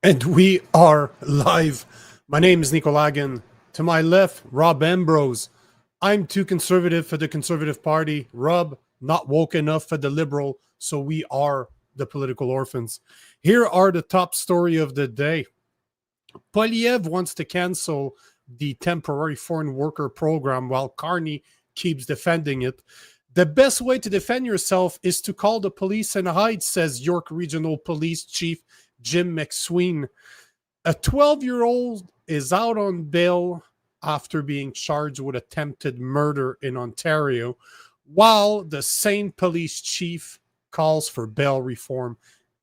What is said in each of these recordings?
And we are live. My name is Nico Lagan. To my left, Rob Ambrose. I'm too conservative for the Conservative Party. Rob, not woke enough for the Liberal. So we are the Political Orphans. Here are the top story of the day. Poilievre wants to cancel the temporary foreign worker program while Carney keeps defending it. The best way to defend yourself is to call the police and hide, says York Regional Police Chief McSween. A 12-year-old is out on bail after being charged with attempted murder in Ontario, while the same police chief calls for bail reform.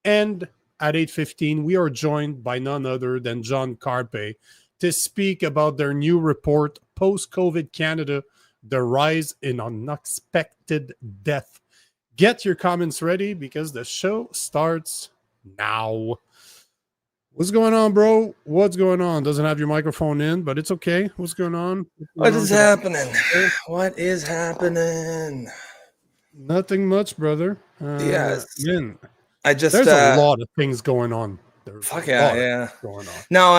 And at 8:15, we are joined by none other than John Carpay to speak about their new report, Post-COVID Canada, the rise in unexpected death. Get your comments ready because the show starts now. What's going on, bro? What's going on? Doesn't have your microphone in, but it's okay. What's going on? What is happening? What is happening? Nothing much, brother. Yes. Man, there's a lot of things going on. Fuck yeah. Going on. No,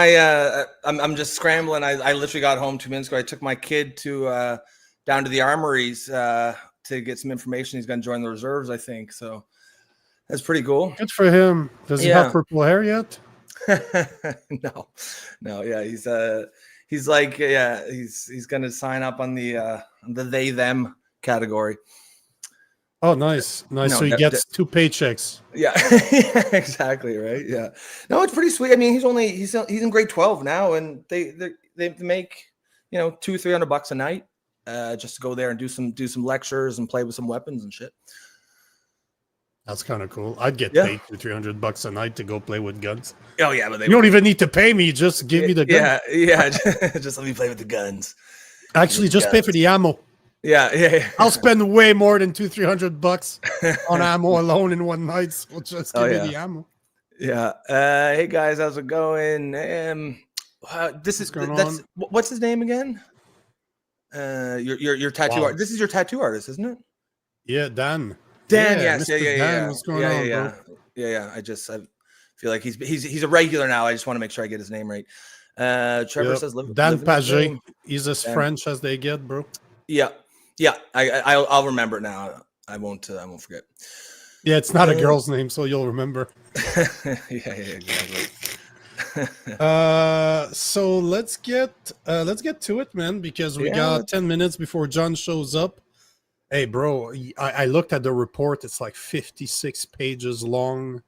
I'm just scrambling. I literally got home 2 minutes ago. I took my kid to down to the armories to get some information. He's going to join the reserves, I think. So that's pretty cool. Good for him. Does he have purple hair yet? No. Yeah, he's going to sign up on the they them category. Oh, nice. No, so he gets 2 paychecks. Yeah, exactly. Right. Yeah. No, it's pretty sweet. I mean, he's in grade 12 now, and they make $200-300 a night just to go there and do some lectures and play with some weapons and shit. That's kind of cool. I'd get paid $200-300 a night to go play with guns. Oh yeah, but you don't even need to pay me. Just give me the gun. Yeah. Just let me play with the guns. Actually, just pay for the ammo. Yeah. I'll spend way more than $200-300 on ammo alone in one night. So we'll just give me the ammo. Yeah. Hey guys, how's it going? What's his name again? Your tattoo art. This is your tattoo artist, isn't it? Yeah, Dan. Yes. Dan, what's going on, bro? Yeah. I feel like he's a regular now. I just want to make sure I get his name right. Trevor says Dan Paget. He's as French as they get, bro. Yeah. I'll remember it now. I won't forget. Yeah, it's not a girl's name, so you'll remember. Yeah, exactly. So let's get to it, man, because we got 10 minutes before John shows up. Hey, bro, I looked at the report. It's like 56 pages long.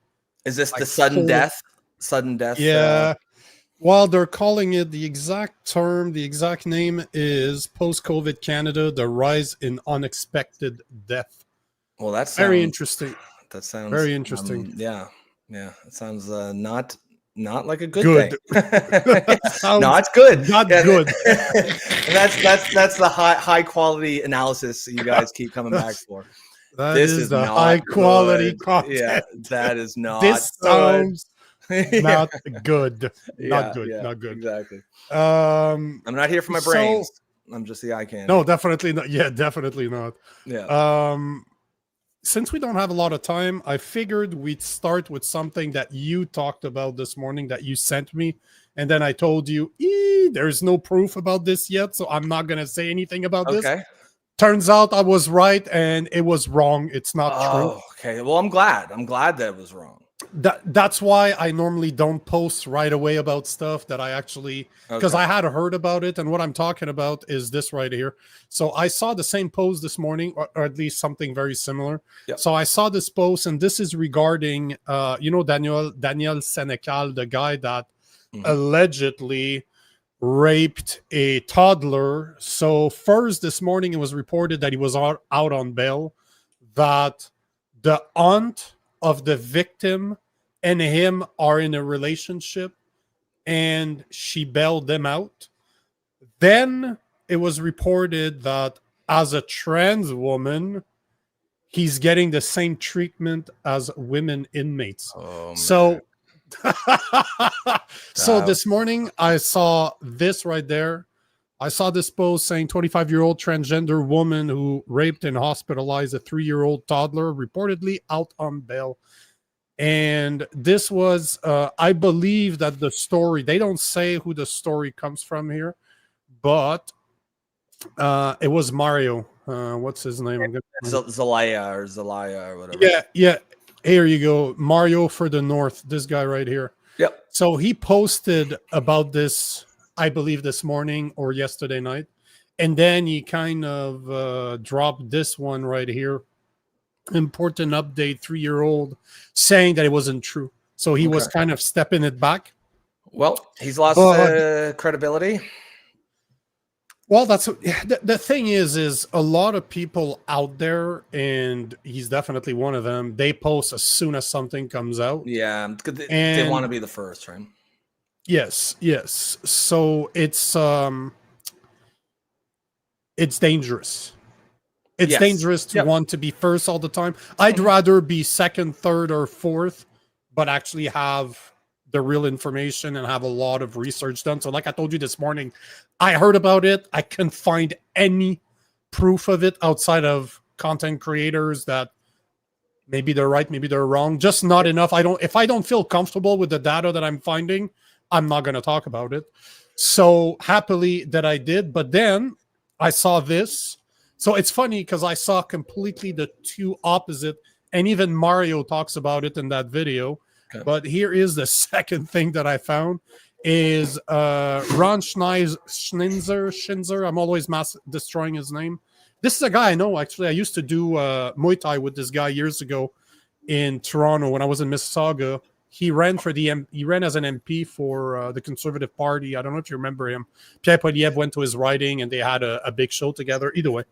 Is this the sudden death? Sudden death? Yeah. Well, they're calling it the exact name is Post-COVID Canada, the rise in unexpected death. Well, that's very interesting. That sounds very interesting. Yeah. It sounds not like a good thing. No, it's good. Not good. That's the high quality analysis you guys keep coming back for. This is the high quality content. Yeah, that is not. This sounds not good. Not good. Exactly. I'm not here for my brains. I'm just the eye candy. No, definitely not. Yeah, definitely not. Yeah. Since we don't have a lot of time, I figured we'd start with something that you talked about this morning that you sent me. And then I told you, there's no proof about this yet, so I'm not going to say anything about this. Turns out I was right, and it was wrong. It's not true. Okay. Well, I'm glad. That it was wrong. That's why I normally don't post right away about stuff that I actually, because I had heard about it, and what I'm talking about is this right here. So I saw the same post this morning, or at least something very similar. Yep. So I saw this post, and this is regarding, Daniel Senecal, the guy that allegedly raped a toddler. So first this morning, it was reported that he was out on bail, that the aunt of the victim and him are in a relationship, and she bailed them out. Then it was reported that as a trans woman, he's getting the same treatment as women inmates. So this morning I saw this right there. I saw this post saying 25-year-old transgender woman who raped and hospitalized a 3-year-old toddler reportedly out on bail. And this was, I believe that the story, they don't say who the story comes from here, but it was Mario. What's his name? Zelaya or whatever. Yeah, yeah. Here you go. Mario for the North. This guy right here. Yep. So he posted about this, I believe, this morning or yesterday night. And then he kind of dropped this one right here. Important update, 3-year-old, saying that it wasn't true. So he was kind of stepping it back. Well, he's lost credibility. Well, that's the thing is a lot of people out there, and he's definitely one of them. They post as soon as something comes out. Yeah, they want to be the first, right? Yes, yes. So it's dangerous. It's dangerous to want to be first all the time. I'd rather be second, third, or fourth, but actually have the real information and have a lot of research done. So like I told you this morning, I heard about it. I couldn't find any proof of it outside of content creators that maybe they're right, maybe they're wrong. Just not enough. If I don't feel comfortable with the data that I'm finding, I'm not going to talk about it. So happily that I did. But then I saw this. So it's funny because I saw completely the two opposite, and even Mario talks about it in that video. Okay. But here is the second thing that I found is Ron Schnitzer. I'm always destroying his name. This is a guy I know, actually. I used to do Muay Thai with this guy years ago in Toronto when I was in Mississauga. He ran as an MP for the Conservative Party. I don't know if you remember him. Pierre Poilievre went to his riding and they had a big show together. Either way.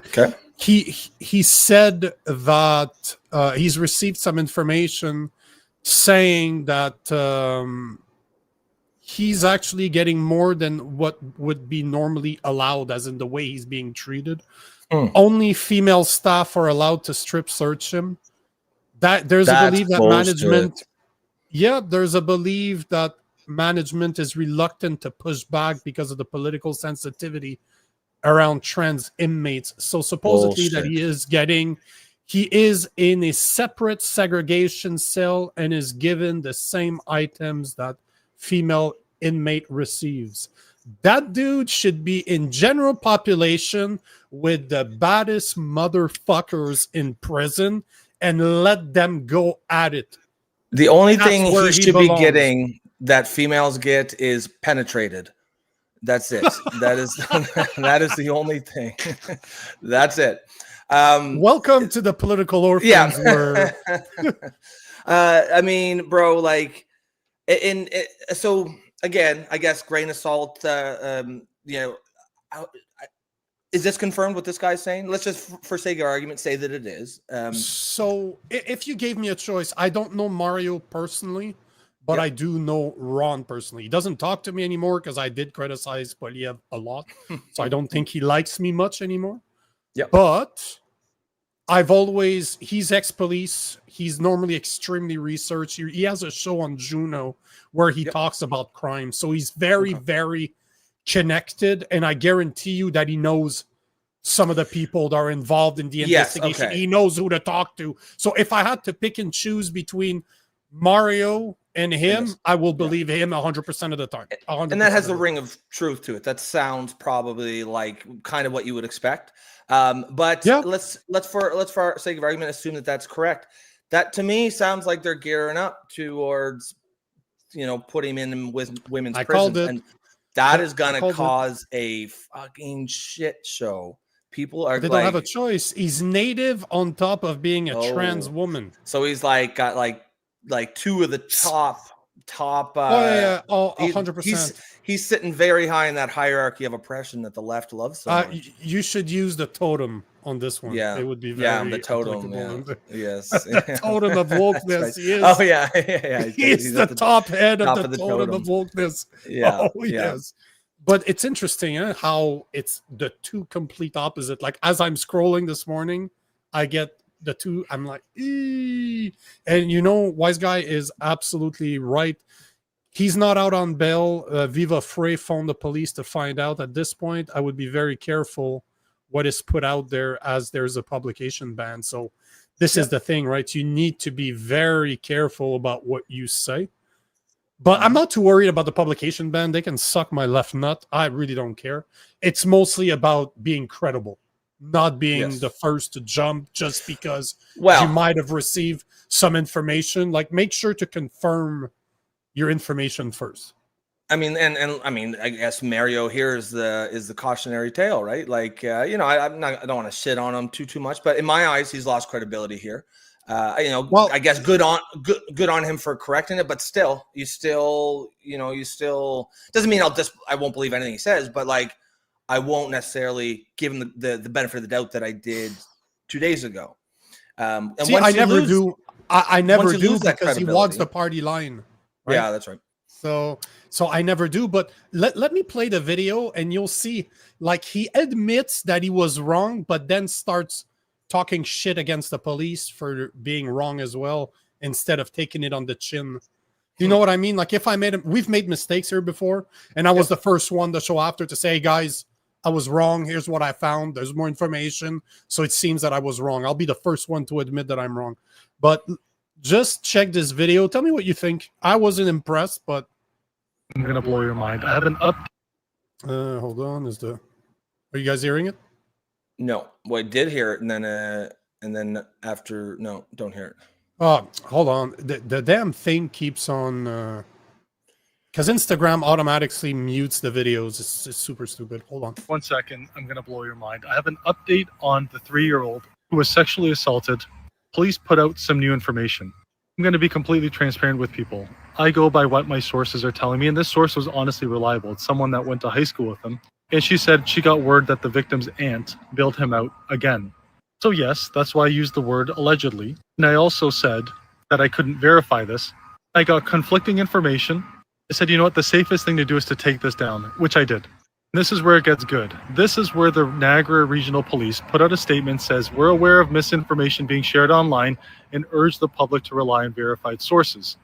Okay. He said that he's received some information saying that he's actually getting more than what would be normally allowed, as in the way he's being treated. Only female staff are allowed to strip search him. There's a belief that management. Yeah, there's a belief that management is reluctant to push back because of the political sensitivity around trans inmates. So supposedly that he is in a separate segregation cell and is given the same items that female inmate receives. That dude should be in general population with the baddest motherfuckers in prison and let them go at it. The only thing he should be getting that females get is penetrated. That's it. That is the only thing. That's it. Welcome to the Political Orphans. Yeah. I mean, bro, like, so again, I guess grain of salt. You know, is this confirmed what this guy's saying? Let's just, for sake of argument, say that it is. So if you gave me a choice, I don't know Mario personally. But I do know Ron personally. He doesn't talk to me anymore because I did criticize Poilievre a lot. So I don't think he likes me much anymore. Yeah. But he's ex-police. He's normally extremely researched. He has a show on Juno where he talks about crime. So he's very, very connected. And I guarantee you that he knows some of the people that are involved in the investigation. He knows who to talk to. So if I had to pick and choose between Mario and him, I will believe him 100% of the time. And that has a ring of truth to it. That sounds probably like kind of what you would expect. But let's for our sake of argument assume that that's correct. That to me sounds like they're gearing up towards, you know, putting him in with women's prisons, and that is gonna cause a fucking shit show. People are. They don't have a choice. He's native on top of being a trans woman. So he's got like two of the top 100%. He's sitting very high in that hierarchy of oppression that the left loves so much. You should use the totem on this one. It would be very the totem. Yes, the totem of wokeness. Right. He is. Oh yeah. He's the top head of the totem of wokeness. Yeah. Oh yes. But it's interesting how it's the two complete opposite. Like as I'm scrolling this morning, I get the two. I'm like, eee. And you know, Wise Guy is absolutely right. He's not out on bail. Viva Frey phoned the police to find out. At this point, I would be very careful what is put out there, as there's a publication ban. So This is the thing, right? You need to be very careful about what you say. But I'm not too worried about the publication ban. They can suck my left nut. I really don't care. It's mostly about being credible, not being the first to jump just because you might have received some information. Like, make sure to confirm your information first. I mean, and I mean, I guess Mario here is the cautionary tale, right? Like, you know, I don't want to shit on him too much, but in my eyes, he's lost credibility here. You know, well, I guess good on him for correcting it, but still, you still doesn't mean I won't believe anything he says, but like, I won't necessarily give him the benefit of the doubt that I did 2 days ago. And see, I never do. I never do because he walks the party line. Right? Yeah, that's right. So I never do. But let me play the video, and you'll see. Like, he admits that he was wrong, but then starts talking shit against the police for being wrong as well, instead of taking it on the chin. Do you know what I mean? Like, if we've made mistakes here before, and I was the first one to show after to say, hey, guys, I was wrong. Here's what I found. There's more information. So it seems that I was wrong. I'll be the first one to admit that I'm wrong. But just check this video. Tell me what you think. I wasn't impressed, but I'm going to blow your mind. I have an up. Hold on. Are you guys hearing it? No, well, I did hear it, and then after, no, don't hear it. Oh, hold on. The damn thing keeps on, because Instagram automatically mutes the videos. It's super stupid. Hold on. 1 second. I'm going to blow your mind. I have an update on the 3-year-old who was sexually assaulted. Police put out some new information. I'm going to be completely transparent with people. I go by what my sources are telling me, and this source was honestly reliable. It's someone that went to high school with him. And she said she got word that the victim's aunt bailed him out again. So yes, that's why I used the word allegedly. And I also said that I couldn't verify this. I got conflicting information. I said, you know what, the safest thing to do is to take this down, which I did. And this is where it gets good. This is where the Niagara Regional Police put out a statement, says, we're aware of misinformation being shared online and urge the public to rely on verified sources.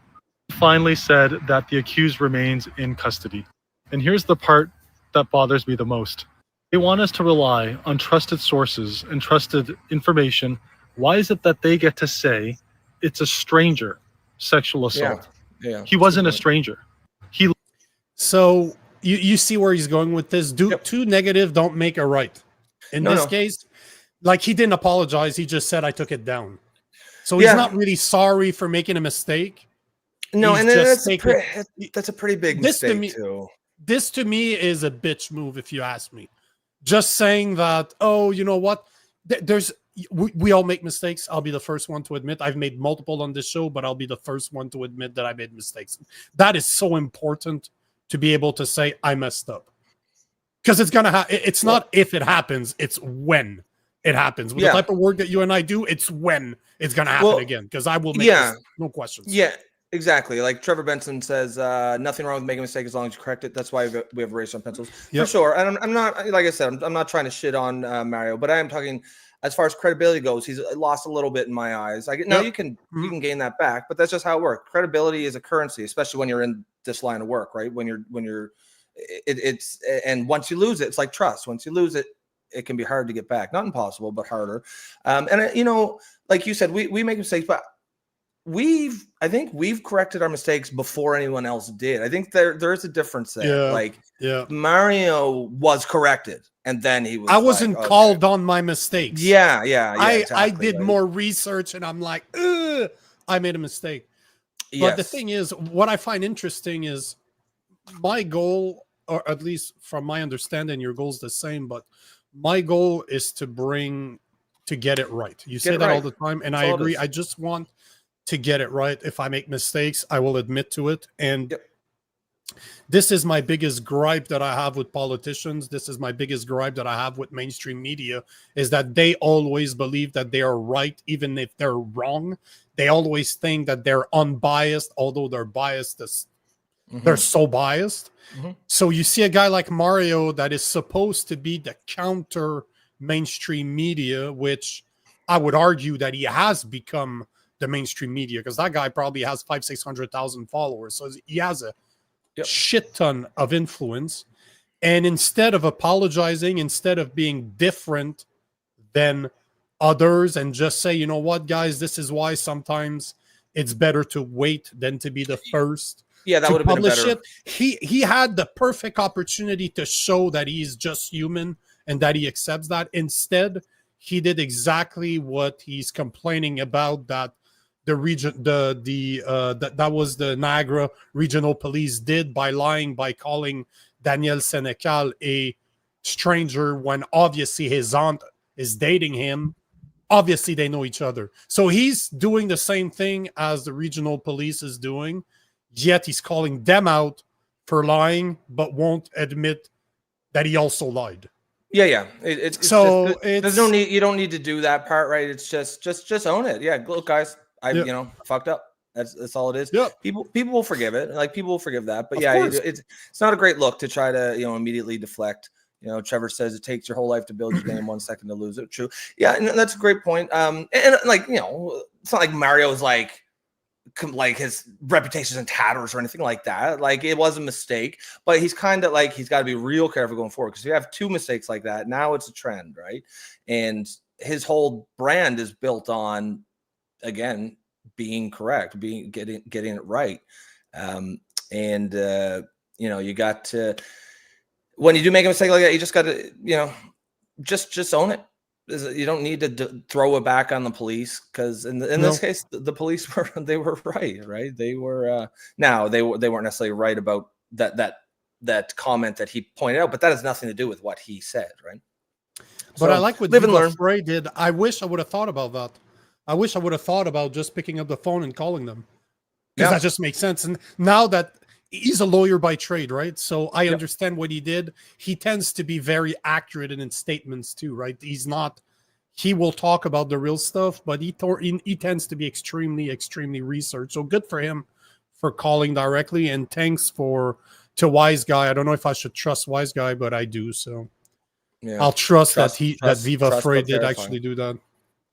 Finally said that the accused remains in custody. And here's the part that bothers me the most. They want us to rely on trusted sources and trusted information. Why is it that they get to say it's a stranger sexual assault? Yeah. He wasn't a stranger. So you see where he's going with this. Two negative don't make a right. In this case, like, he didn't apologize. He just said, I took it down. So he's not really sorry for making a mistake. No, and that's a pretty big mistake too. This to me is a bitch move, if you ask me. Just saying that, oh, you know what? We all make mistakes. I'll be the first one to admit. I've made multiple on this show, but I'll be the first one to admit that I made mistakes. That is so important, to be able to say I messed up. Because it's gonna happen. It's not if it happens, it's when it happens. With the type of work that you and I do, it's when it's gonna happen again. Because I will make this, no questions. Yeah. Exactly. Like Trevor Benson says, nothing wrong with making a mistake as long as you correct it. That's why we have erased on pencils. For sure. And I'm not, like I said, I'm not trying to shit on Mario, but I am talking as far as credibility goes. He's lost a little bit in my eyes. Now you can gain that back, but that's just how it works. Credibility is a currency, especially when you're in this line of work, right? And once you lose it, it's like trust. Once you lose it, it can be hard to get back. Not impossible, but harder. And you know, like you said, we make mistakes, but I think we've corrected our mistakes before anyone else did. I think there is a difference there. Mario was corrected, and then he was. I wasn't called on my mistakes. Yeah. Exactly. I did more research, and I'm like, I made a mistake. But the thing is, what I find interesting is my goal, or at least from my understanding, your goal's the same. But my goal is to get it right. You say that all the time, and I agree. I just want to get it right. If I make mistakes, I will admit to it. And this is my biggest gripe that I have with politicians. This is my biggest gripe that I have with mainstream media, is that they always believe that they are right, even if they're wrong. They always think that they're unbiased, although they're biased. They're so biased. So you see a guy like Mario that is supposed to be the counter mainstream media, which I would argue that he has become the mainstream media, because that guy probably has 500,000-600,000 followers. So he has a shit ton of influence. And instead of apologizing, instead of being different than others and just say, you know what, guys, this is why sometimes it's better to wait than to be the first Yeah, that to would have been a publish better. it. He had the perfect opportunity to show that he's just human and that he accepts that. Instead, he did exactly what he's complaining about, that the region, that was the Niagara Regional Police did by lying, by calling Daniel Senecal a stranger when obviously his aunt is dating him. Obviously, they know each other. So he's doing the same thing as the regional police is doing, yet he's calling them out for lying, but won't admit that he also lied. Yeah. It's So just, there's no need. You don't need to do that part, right? It's just own it. Yeah, look, guys, I fucked up. That's all it is. Yep. People will forgive it. Like, people will forgive that. But Of yeah, course. it's not a great look to try to immediately deflect. Trevor says it takes your whole life to build your game, 1 second to lose it. True. Yeah, and that's a great point. And like, it's not like Mario's like his reputation's in tatters or anything like that. Like, it was a mistake, but he's kind of like, he's got to be real careful going forward, because you have two mistakes like that, now it's a trend, right? And his whole brand is built on, again, being correct, getting it right. You got to, when you do make a mistake like that, you just got to, just own it. You don't need to throw it back on the police, because in this case, the police were right. They were now they weren't necessarily right about that comment that he pointed out, but that has nothing to do with what he said, right? But So, I like what Viva Frey did. I wish I would have thought about that. I wish I would have thought about just picking up the phone and calling them, because that just makes sense. And now that he's a lawyer by trade, right? So I understand what he did. He tends to be very accurate in his statements too, right? He will talk about the real stuff, but he tends to be extremely, extremely researched. So good for him for calling directly. And thanks to Wise Guy. I don't know if I should trust Wise Guy, but I do. So I'll trust that Viva Frey did actually do that.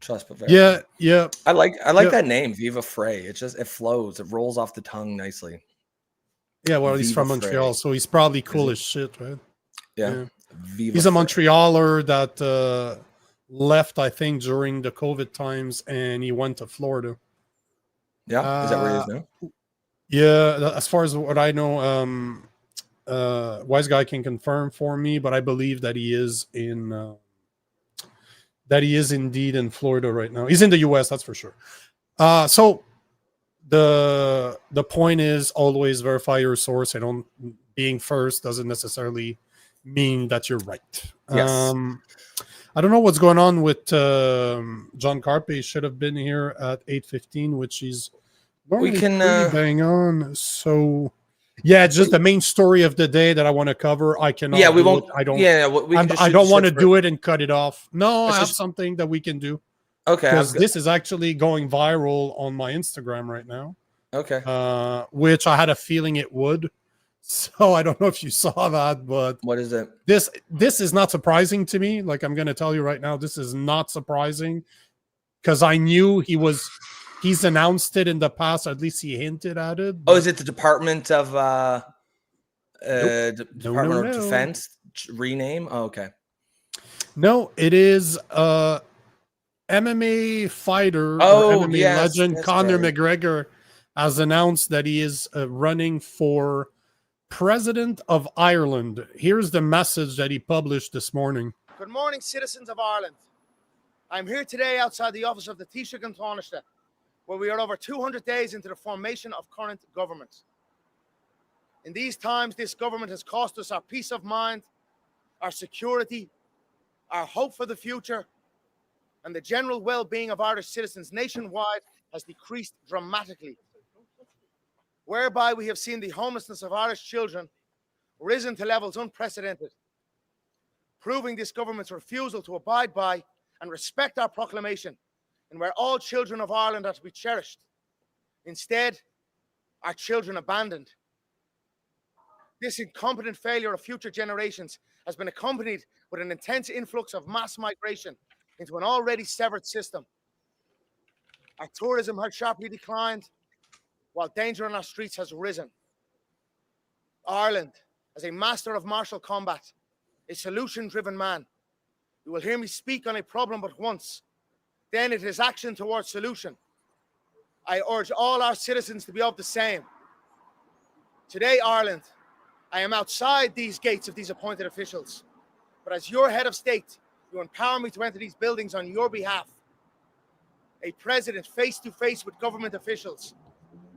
Trust but verify. Yeah. I like that name, Viva Frey. It flows. It rolls off the tongue nicely. Yeah, well, he's from Montreal, so he's probably cool as shit, right? Yeah. He's a Montrealer that left, I think, during the COVID times, and he went to Florida. Yeah, is that where he is now? Yeah, as far as what I know, Wise Guy can confirm for me, but I believe that he is indeed in Florida right now. He's in the U.S., that's for sure. So the point is, always verify your source. Being first doesn't necessarily mean that you're right. Yes. I don't know what's going on with John Carpay. Should have been here at 8:15, which is normally pretty bang on. So yeah, just the main story of the day that I want to cover. I cannot. Yeah, we won't. I don't. Yeah, I don't want to do it and cut it off. No, I have something that we can do. Okay, because this is actually going viral on my Instagram right now. Okay. Which I had a feeling it would. So I don't know if you saw that, but what is it? This is not surprising to me. Like, I'm going to tell you right now, this is not surprising, because I knew he's announced it in the past. At least he hinted at it. Oh, is it the Department of Department of Defense rename? Oh, okay. No, it is MMA fighter, MMA legend Conor McGregor has announced that he is running for President of Ireland. Here's the message that he published this morning. Good morning, citizens of Ireland. I'm here today outside the office of the Taoiseach and Taoiseach, where we are over 200 days into the formation of current government. In these times, this government has cost us our peace of mind, our security, our hope for the future, and the general well-being of Irish citizens nationwide has decreased dramatically, whereby we have seen the homelessness of Irish children risen to levels unprecedented, proving this government's refusal to abide by and respect our proclamation, and where all children of Ireland are to be cherished. Instead, our children abandoned. This incompetent failure of future generations has been accompanied with an intense influx of mass migration into an already severed system. Our tourism has sharply declined, while danger on our streets has risen. Ireland, as a master of martial combat, a solution-driven man, you will hear me speak on a problem but once, then it is action towards solution. I urge all our citizens to be of the same. Today, Ireland, I am outside these gates of these appointed officials, but as your head of state, you empower me to enter these buildings on your behalf. A president face to face with government officials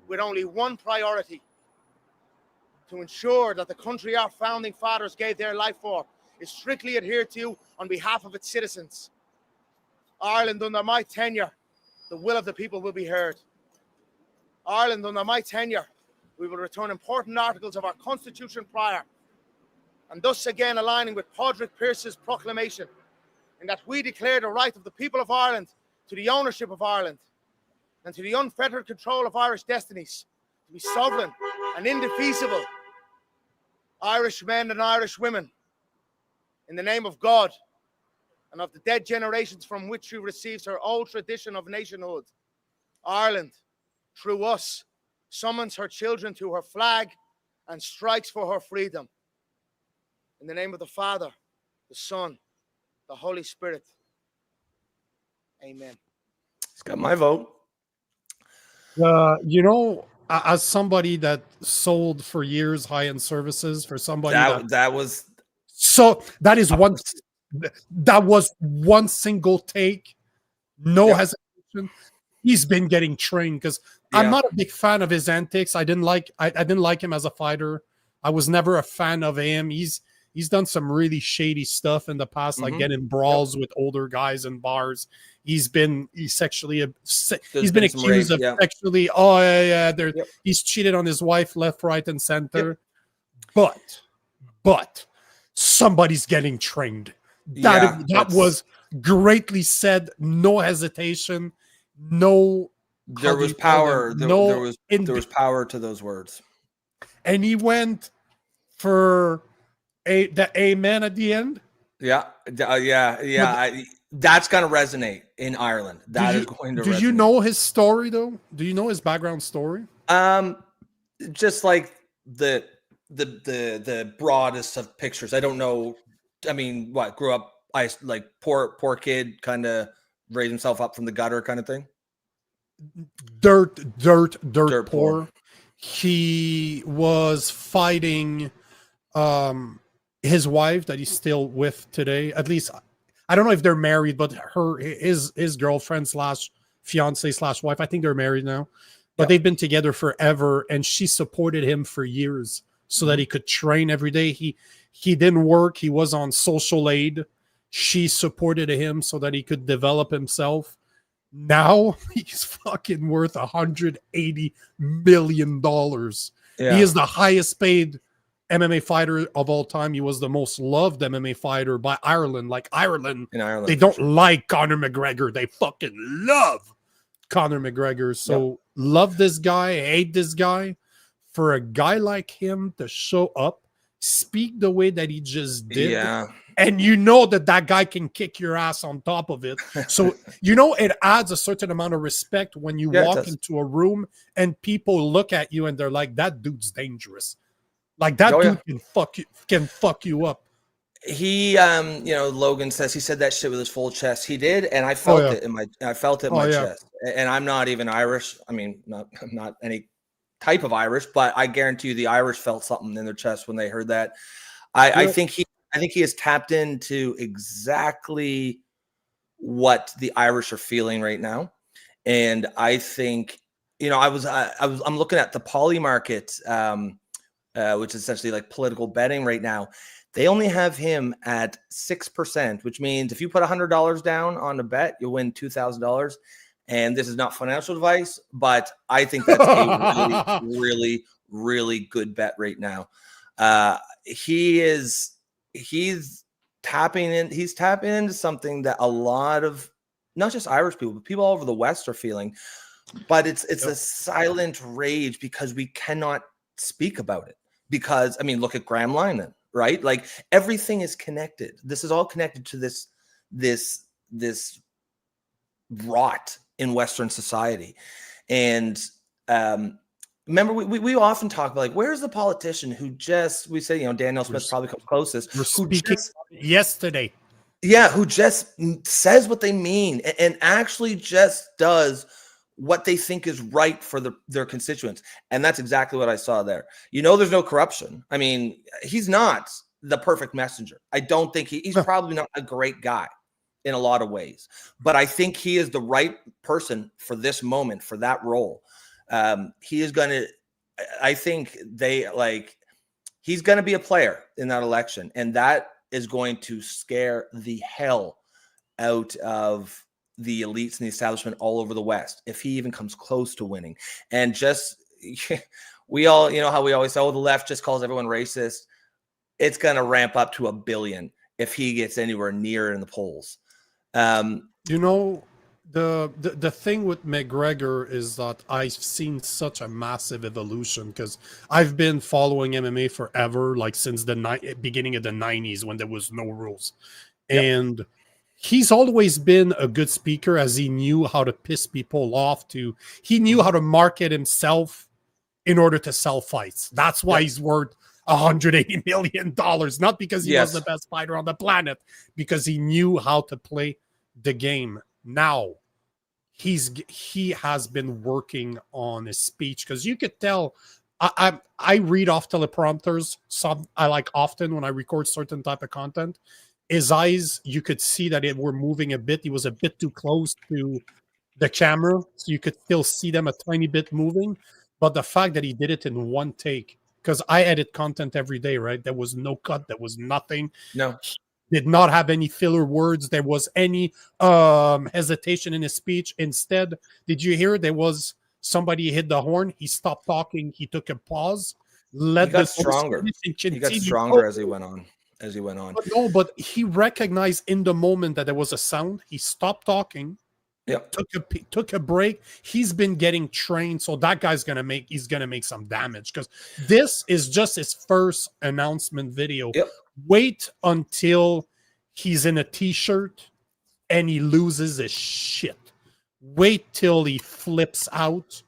with only one priority: to ensure that the country our founding fathers gave their life for is strictly adhered to on behalf of its citizens. Ireland, under my tenure, the will of the people will be heard. Ireland, under my tenure, we will return important articles of our Constitution prior, and thus again aligning with Padraig Pearse's proclamation, in that we declare the right of the people of Ireland to the ownership of Ireland and to the unfettered control of Irish destinies, to be sovereign and indefeasible Irish men and Irish women, in the name of God and of the dead generations from which she receives her old tradition of nationhood. Ireland, through us, summons her children to her flag and strikes for her freedom. In the name of the Father, the Son, the Holy Spirit. Amen. He's got my vote. You know, as somebody that sold for years high-end services for somebody That was so that is one that was one single take, no hesitation. He's been getting trained, because I'm not a big fan of his antics. I didn't like him as a fighter. I was never a fan of him. He's done some really shady stuff in the past, like getting brawls with older guys in bars. He's been accused of sexually. He's cheated on his wife left, right, and center. But somebody's getting trained. That was greatly said. No hesitation. No. There was power. There was power to those words. And he went for the amen at the end. That's going to resonate in Ireland. Do you know his story though? Do you know his background story? Just like the broadest of pictures. I don't know. I mean, what, grew up like poor kid, kind of raised himself up from the gutter kind of thing. Dirt poor. He was fighting his wife that he's still with today. At least I don't know if they're married, but his girlfriend / fiance / wife, I think they're married now, but they've been together forever, and she supported him for years so that he could train every day. He didn't work. He was on social aid. She supported him so that he could develop himself. Now he's fucking worth $180 million. He is the highest paid MMA fighter of all time. He was the most loved MMA fighter by Ireland. Like Ireland, they don't like Conor McGregor. They fucking love Conor McGregor. So love this guy, hate this guy. For a guy like him to show up, speak the way that he just did, and you know that guy can kick your ass on top of it. So you know it adds a certain amount of respect when you walk into a room and people look at you and they're like, that dude's dangerous. Like that dude can fuck you up. He Logan says he said that shit with his full chest. He did, and I felt it in my chest. And I'm not even Irish. I mean, I'm not any type of Irish, but I guarantee you the Irish felt something in their chest when they heard that. I think he has tapped into exactly what the Irish are feeling right now. And I think, I'm looking at the poly market, which is essentially like political betting right now. They only have him at 6%, which means if you put $100 down on a bet, you'll win $2,000. And this is not financial advice, but I think that's a really, really, really good bet right now. He's tapping into something that a lot of not just Irish people, but people all over the West are feeling. But it's a silent rage because we cannot speak about it. Because look at Graham Lyman, right? Like everything is connected. This is all connected to this rot in Western society. And remember, we often talk about, like, where's the politician who we say, Daniel Smith probably comes closest. We're speaking yesterday. Yeah, who just says what they mean and actually just does what they think is right for their constituents. And that's exactly what I saw there. There's no corruption. I mean, he's not the perfect messenger. I don't think he's probably not a great guy in a lot of ways, but I think he is the right person for this moment, for that role. He is going to, I think he's going to be a player in that election, and that is going to scare the hell out of the elites and the establishment all over the West if he even comes close to winning. And just, we all, how we always say, the left just calls everyone racist. It's going to ramp up to 1 billion if he gets anywhere near in the polls. The thing with McGregor is that I've seen such a massive evolution, because I've been following MMA forever, like since the beginning of the 90s when there was no rules. Yep. And he's always been a good speaker, as he knew how to piss people off. He knew how to market himself in order to sell fights. That's why he's worth $180 million, not because he was the best fighter on the planet, because he knew how to play the game. Now he has been working on his speech, because you could tell. I read off teleprompters often when I record certain type of content. His eyes, you could see that were moving a bit. He was a bit too close to the camera, so you could still see them a tiny bit moving. But the fact that he did it in one take, because I edit content every day, right? There was no cut. There was nothing. No. Did not have any filler words. There was any hesitation in his speech. Instead, did you hear there was somebody hit the horn? He stopped talking. He took a pause. He got stronger. He got stronger as he went on. But he recognized in the moment that there was a sound. He stopped talking. Yep. Took a break. He's been getting trained, so that guy's gonna make some damage, because this is just his first announcement video. Yep. Wait until he's in a t-shirt and he loses his shit. Wait till he flips out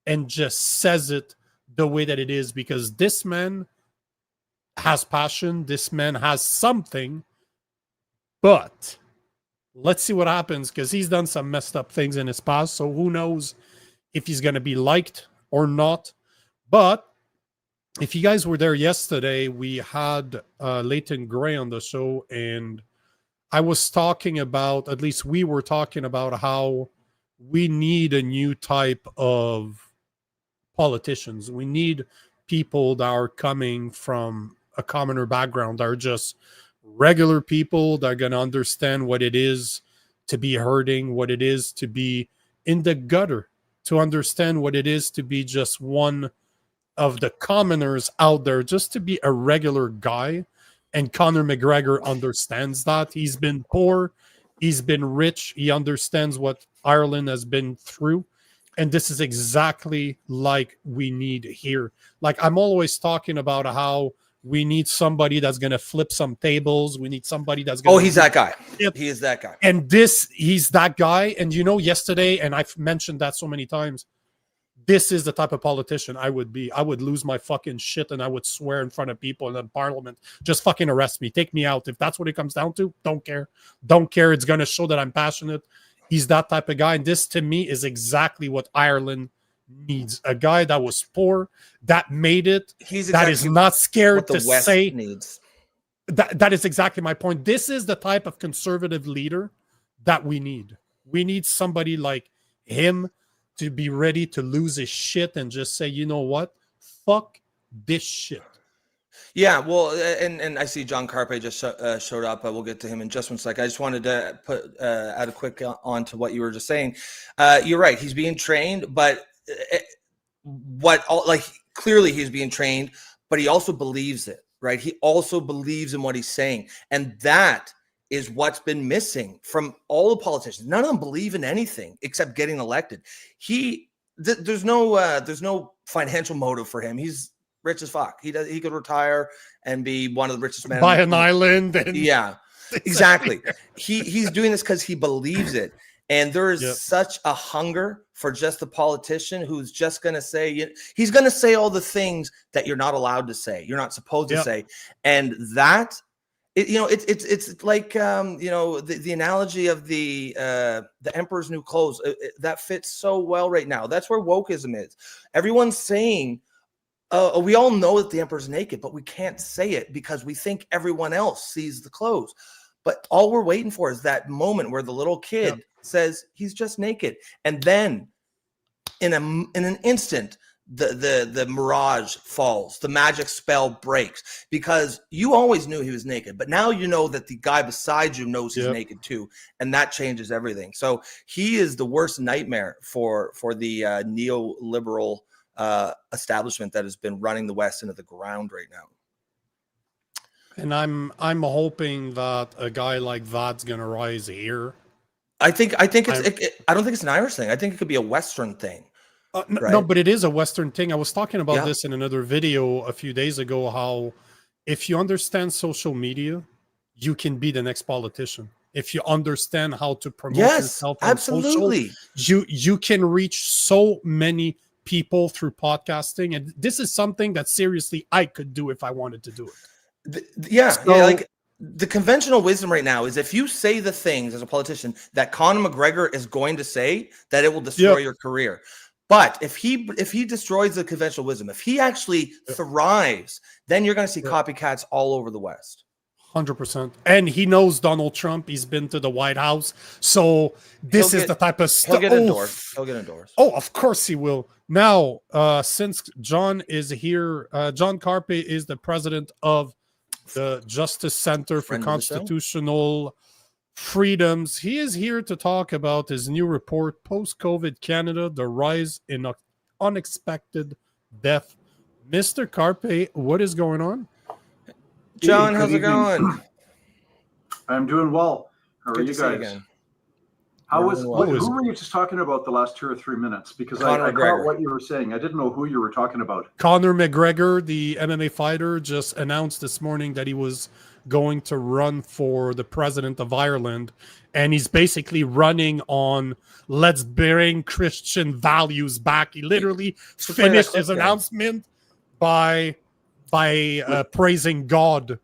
and just says it the way that it is, because this man has passion. This man has something, but let's see what happens, because he's done some messed up things in his past. So who knows if he's going to be liked or not. But if you guys were there yesterday, we had Leighton Gray on the show, and I was talking about, at least we were talking about, how we need a new type of politicians. We need people that are coming from a commoner background, that are just regular people that are going to understand what it is to be hurting, what it is to be in the gutter, to understand what it is to be just one of the commoners out there, just to be a regular guy. And Conor McGregor understands that. He's been poor, he's been rich, he understands what Ireland has been through. And this is exactly like we need here. Like, I'm always talking about how we need somebody that's going to flip some tables. We need somebody that's going to... he's that guy. He is that guy. And he's that guy. And yesterday, and I've mentioned that so many times, this is the type of politician I would be. I would lose my fucking shit, and I would swear in front of people in the parliament, just fucking arrest me, take me out. If that's what it comes down to, don't care. It's going to show that I'm passionate. He's that type of guy. And this, to me, is exactly what Ireland needs. A guy that was poor, that made it, that is not scared to say needs. That is exactly my point. This is the type of conservative leader that we need. We need somebody like him to be ready to lose his shit and just say, you know what? Fuck this shit. Yeah, well, and I see John Carpay just showed up. We'll get to him in just one second. I just wanted to add a quick on to what you were just saying. You're right. He's being trained, but clearly he's being trained, but he also believes it, right? He also believes in what he's saying. And that is what's been missing from all the politicians. None of them believe in anything except getting elected. There's no financial motive for him. He's rich as fuck. He could retire and be one of the richest men. Buy an island. Yeah, exactly. He's doing this because he believes it. And there is such a hunger for just the politician who's just going to say, he's going to say all the things that you're not allowed to say, you're not supposed to say. And that It's like the analogy of the Emperor's New Clothes that fits so well right now. That's where wokeism is. Everyone's saying, we all know that the Emperor's naked, but we can't say it because we think everyone else sees the clothes. But all we're waiting for is that moment where the little kid says he's just naked, and then in an instant, the mirage falls, the magic spell breaks, because you always knew he was naked, but now you know that the guy beside you knows he's naked too, and that changes everything. So he is the worst nightmare for the neoliberal establishment that has been running the West into the ground right now. And I'm hoping that a guy like that's gonna rise here. I don't think it's an Irish thing. I think it could be a Western thing. Right? No, but it is a Western thing. I was talking about this in another video a few days ago, how if you understand social media, you can be the next politician. If you understand how to promote yourself on absolutely. social, you can reach so many people through podcasting. And this is something that seriously I could do if I wanted to do it. Like the conventional wisdom right now is if you say the things as a politician that Conor McGregor is going to say, that it will destroy your career. But if he destroys the conventional wisdom, if he actually thrives, then you're going to see copycats all over the West. 100%. And he knows Donald Trump. He's been to the White House. So this is the type of stuff. He'll get endorsed. He'll get endorsed. Oh, of course he will. Now, since John is here, John Carpay is the president of the Justice Center for Constitutional Freedoms. He is here to talk about his new report, Post-COVID Canada, the rise in unexpected death. Mr. Carpay, what is going on? John, how's it going? I'm doing well. How are you guys? Again. Who were you just talking about the last 2 or 3 minutes? Because I caught what you were saying. I didn't know who you were talking about. Conor McGregor, the MMA fighter, just announced this morning that he was going to run for the president of Ireland. And he's basically running on let's bring Christian values back. He literally finished his announcement by praising God.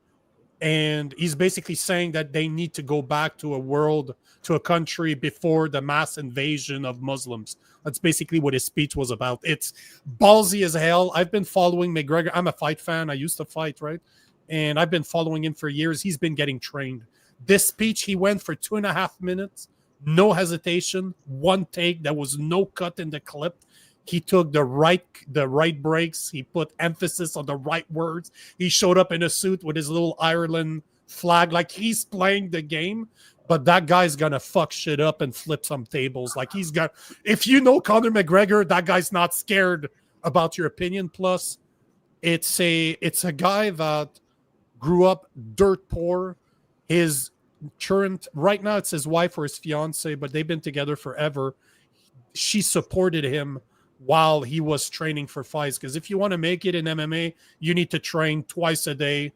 And he's basically saying that they need to go back to a country before the mass invasion of Muslims. That's basically what his speech was about. It's ballsy as hell. I've been following McGregor. I'm a fight fan. I used to fight, right? And I've been following him for years. He's been getting trained. This speech, he went for 2.5 minutes. No hesitation. One take. There was no cut in the clip. He took the right breaks. He put emphasis on the right words. He showed up in a suit with his little Ireland flag, like he's playing the game. But that guy's gonna fuck shit up and flip some tables. Like if you know Conor McGregor, that guy's not scared about your opinion. Plus, it's a guy that grew up dirt poor. His current right now, it's his wife or his fiance, but they've been together forever. She supported him while he was training for fights. Because if you want to make it in MMA, you need to train twice a day,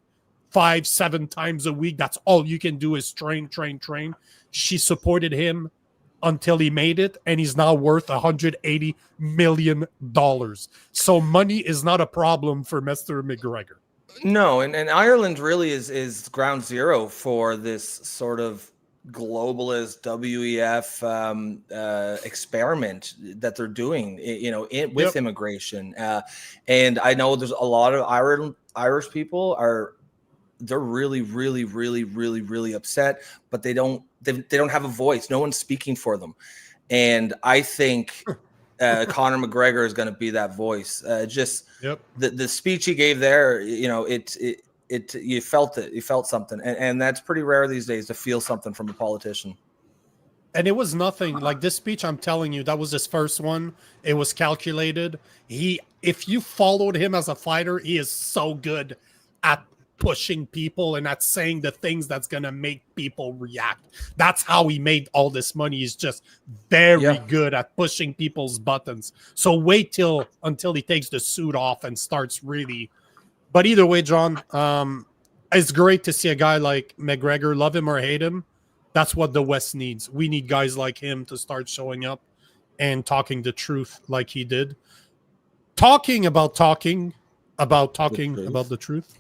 5-7 times a week. That's all you can do is train. She supported him until he made it, and he's now worth $180 million. So money is not a problem for Mr. McGregor. No, and Ireland really is ground zero for this sort of globalist WEF experiment that they're doing, with immigration. And I know there's a lot of Irish people they're really, really, really, really, really upset, but they don't have a voice. No one's speaking for them. And I think Conor McGregor is going to be that voice. The speech he gave there, you felt it. You felt something, and that's pretty rare these days to feel something from a politician. And it was nothing like this speech. I'm telling you, that was his first one. It was calculated. If you followed him as a fighter, he is so good at pushing people and at saying the things that's gonna make people react. That's how he made all this money. He's just very good at pushing people's buttons. So wait until he takes the suit off and starts really. But either way, John, it's great to see a guy like McGregor, love him or hate him. That's what the West needs. We need guys like him to start showing up and talking the truth like he did. Talking about talking, about talking about the truth.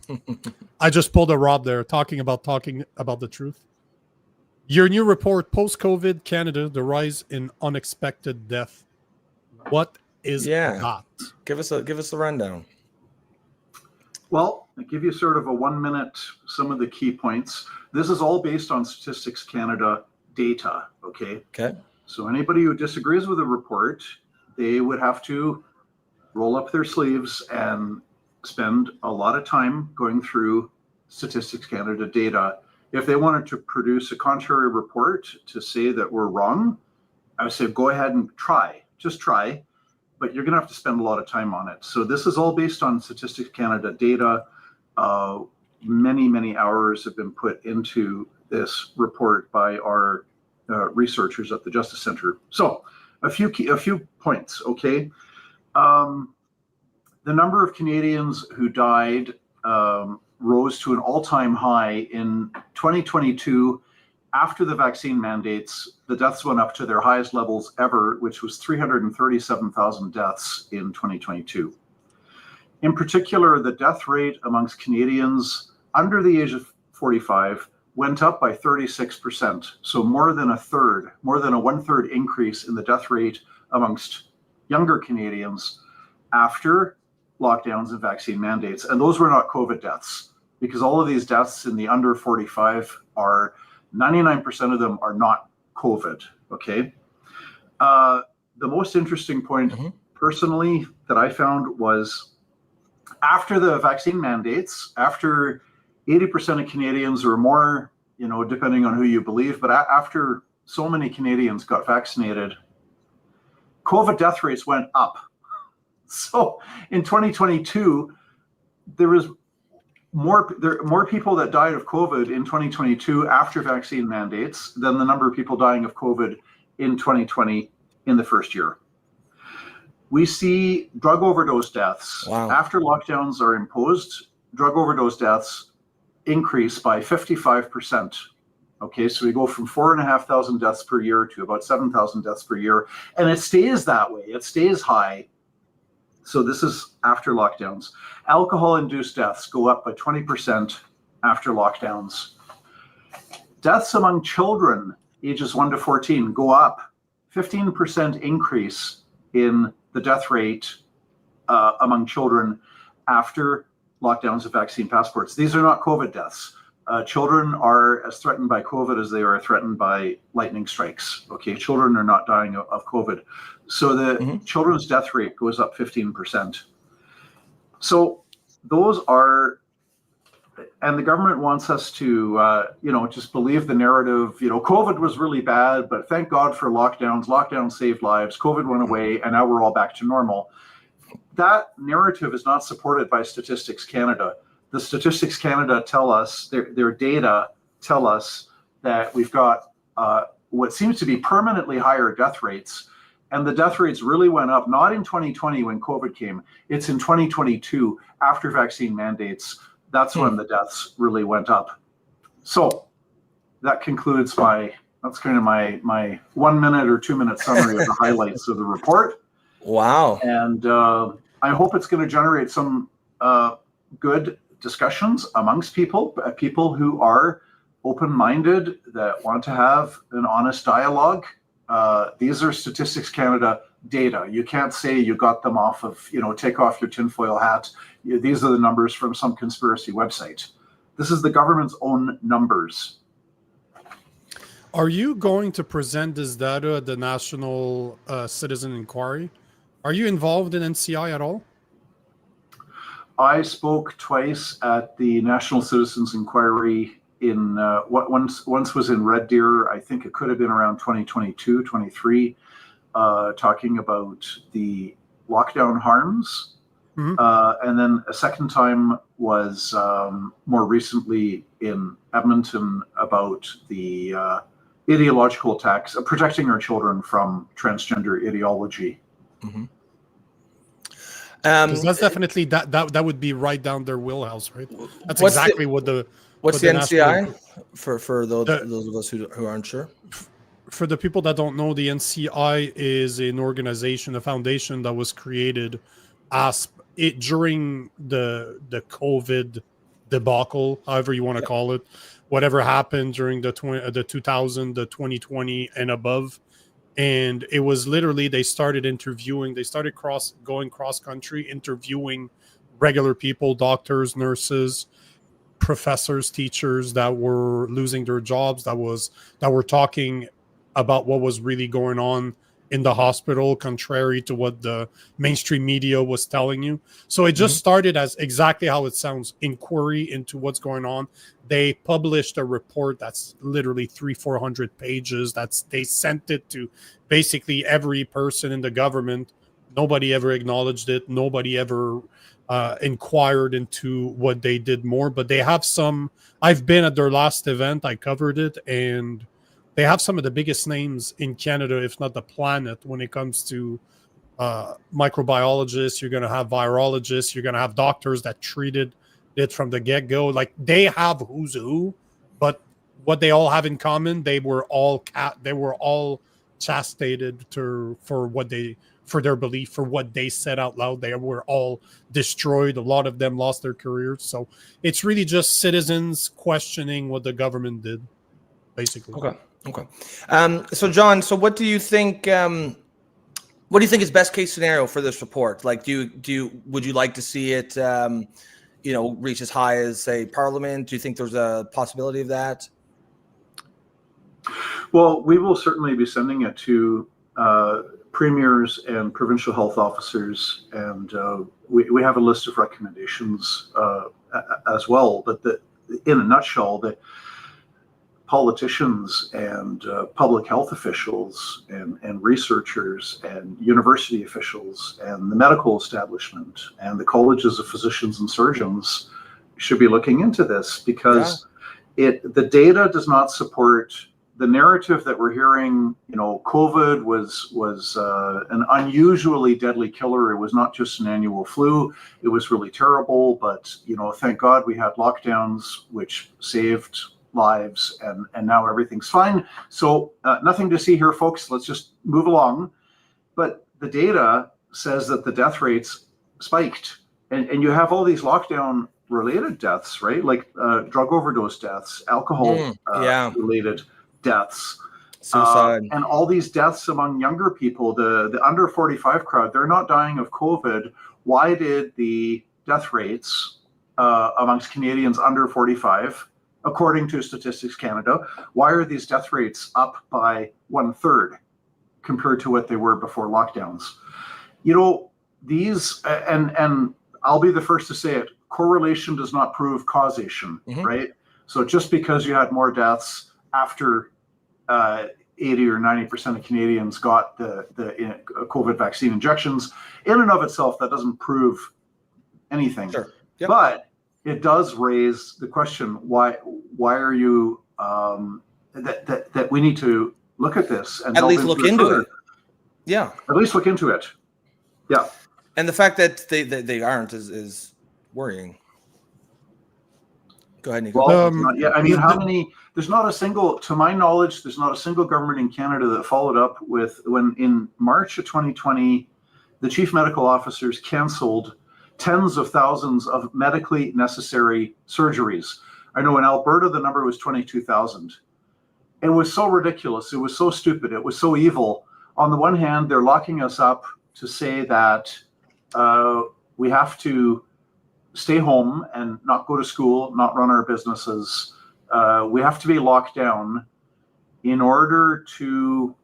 I just pulled a Rob there, talking about the truth. Your new report, post-COVID Canada, the rise in unexpected death. What is that? Give us the rundown. Well, I give you sort of a 1 minute, some of the key points. This is all based on Statistics Canada data, okay? Okay. So anybody who disagrees with the report, they would have to roll up their sleeves and spend a lot of time going through Statistics Canada data. If they wanted to produce a contrary report to say that we're wrong, I would say go ahead and just try, but you're going to have to spend a lot of time on it. So this is all based on Statistics Canada data. Many hours have been put into this report by our researchers at the Justice Center. So a few points, okay? The number of Canadians who died rose to an all-time high in 2022. After the vaccine mandates, the deaths went up to their highest levels ever, which was 337,000 deaths in 2022. In particular, the death rate amongst Canadians under the age of 45 went up by 36%. So more than a 1/3 increase in the death rate amongst younger Canadians after lockdowns and vaccine mandates. And those were not COVID deaths, because all of these deaths in the under 45 are 99% of them are not COVID, okay? The most interesting point personally that I found was after the vaccine mandates, after 80% of Canadians or more, depending on who you believe, but after so many Canadians got vaccinated, COVID death rates went up. So in 2022, there was more people that died of COVID in 2022 after vaccine mandates than the number of people dying of COVID in 2020 in the first year. We see drug overdose deaths after lockdowns are imposed. Drug overdose deaths increase by 55%. Okay, so we go from 4,500 deaths per year to about 7,000 deaths per year, and it stays that way. It stays high. So this is after lockdowns. Alcohol-induced deaths go up by 20% after lockdowns. Deaths among children ages 1 to 14 go up. 15% increase in the death rate among children after lockdowns of vaccine passports. These are not COVID deaths. Children are as threatened by COVID as they are threatened by lightning strikes. Okay, children are not dying of COVID. So the children's death rate goes up 15%. So those are, and the government wants us to, just believe the narrative, COVID was really bad, but thank God for lockdowns. Lockdowns saved lives. COVID went away, and now we're all back to normal. That narrative is not supported by Statistics Canada. The Statistics Canada tell us, their data tell us that we've got what seems to be permanently higher death rates. And the death rates really went up, not in 2020 when COVID came, it's in 2022 after vaccine mandates. That's when the deaths really went up. So that concludes that's kind of my 1 minute or 2 minute summary of the highlights of the report. Wow. And I hope it's going to generate some good discussions amongst people who are open-minded, that want to have an honest dialogue. These are Statistics Canada data. You can't say you got them off of, take off your tinfoil hat. These are the numbers from some conspiracy website. This is the government's own numbers. Are you going to present this data at the National Citizen Inquiry? Are you involved in NCI at all? I spoke twice at the National Citizens Inquiry in once was in Red Deer. I think it could have been around 2022, 23, talking about the lockdown harms. And then a second time was more recently in Edmonton about the ideological attacks, protecting our children from transgender ideology. Because that's definitely that would be right down their wheelhouse, right? That's exactly what the NCI for those of us who aren't sure. For the people that don't know, the NCI is an organization, a foundation that was created as it during the COVID debacle, however you want to call it, whatever happened during the 2000, the 2020 and above. And it was literally, they started going cross country, interviewing regular people, doctors, nurses, professors, teachers that were losing their jobs, that were talking about what was really going on in the hospital, contrary to what the mainstream media was telling you. So it just started as exactly how it sounds, inquiry into what's going on. They published a report that's literally 300-400 pages. They sent it to basically every person in the government. Nobody ever acknowledged it. Nobody ever inquired into what they did more. But they have some. I've been at their last event. I covered it, and they have some of the biggest names in Canada, if not the planet, when it comes to microbiologists. You're going to have virologists. You're going to have doctors that treated it from the get-go. Like, they have who's who, but what they all have in common, they were all chastated for their belief, for what they said out loud. They were all destroyed. A lot of them lost their careers. So it's really just citizens questioning what the government did, basically. Okay. So John, what do you think? What do you think is best case scenario for this report? Like, would you like to see it, reach as high as, say, Parliament? Do you think there's a possibility of that? Well, we will certainly be sending it to premiers and provincial health officers, and we have a list of recommendations as well. But in a nutshell, that politicians and public health officials and researchers and university officials and the medical establishment and the colleges of physicians and surgeons should be looking into this, because the data does not support the narrative that we're hearing. COVID was an unusually deadly killer. It was not just an annual flu. It was really terrible, but thank God we had lockdowns, which saved lives, and now everything's fine. So nothing to see here, folks. Let's just move along. But the data says that the death rates spiked, and you have all these lockdown related deaths, right? Like drug overdose deaths, alcohol related deaths, suicide, and all these deaths among younger people, the under 45 crowd. They're not dying of COVID. Why did the death rates amongst Canadians under 45, according to Statistics Canada, why are these death rates up by 1/3 compared to what they were before lockdowns? These, and I'll be the first to say it, correlation does not prove causation, right? So just because you had more deaths after 80 or 90% of Canadians got the COVID vaccine injections, in and of itself, that doesn't prove anything. Sure. Yep. But it does raise the question: why are you that we need to look at this and at least look into it? Yeah, at least look into it. Yeah, and the fact that they aren't is worrying. Go ahead, Nico. Well, I mean, how many? There's not a single, to my knowledge, there's not a single government in Canada that followed up with, when in March of 2020, the chief medical officers canceled tens of thousands of medically necessary surgeries. I know in Alberta, the number was 22,000. It was so ridiculous. It was so stupid. It was so evil. On the one hand, they're locking us up to say that we have to stay home and not go to school, not run our businesses. We have to be locked down in order to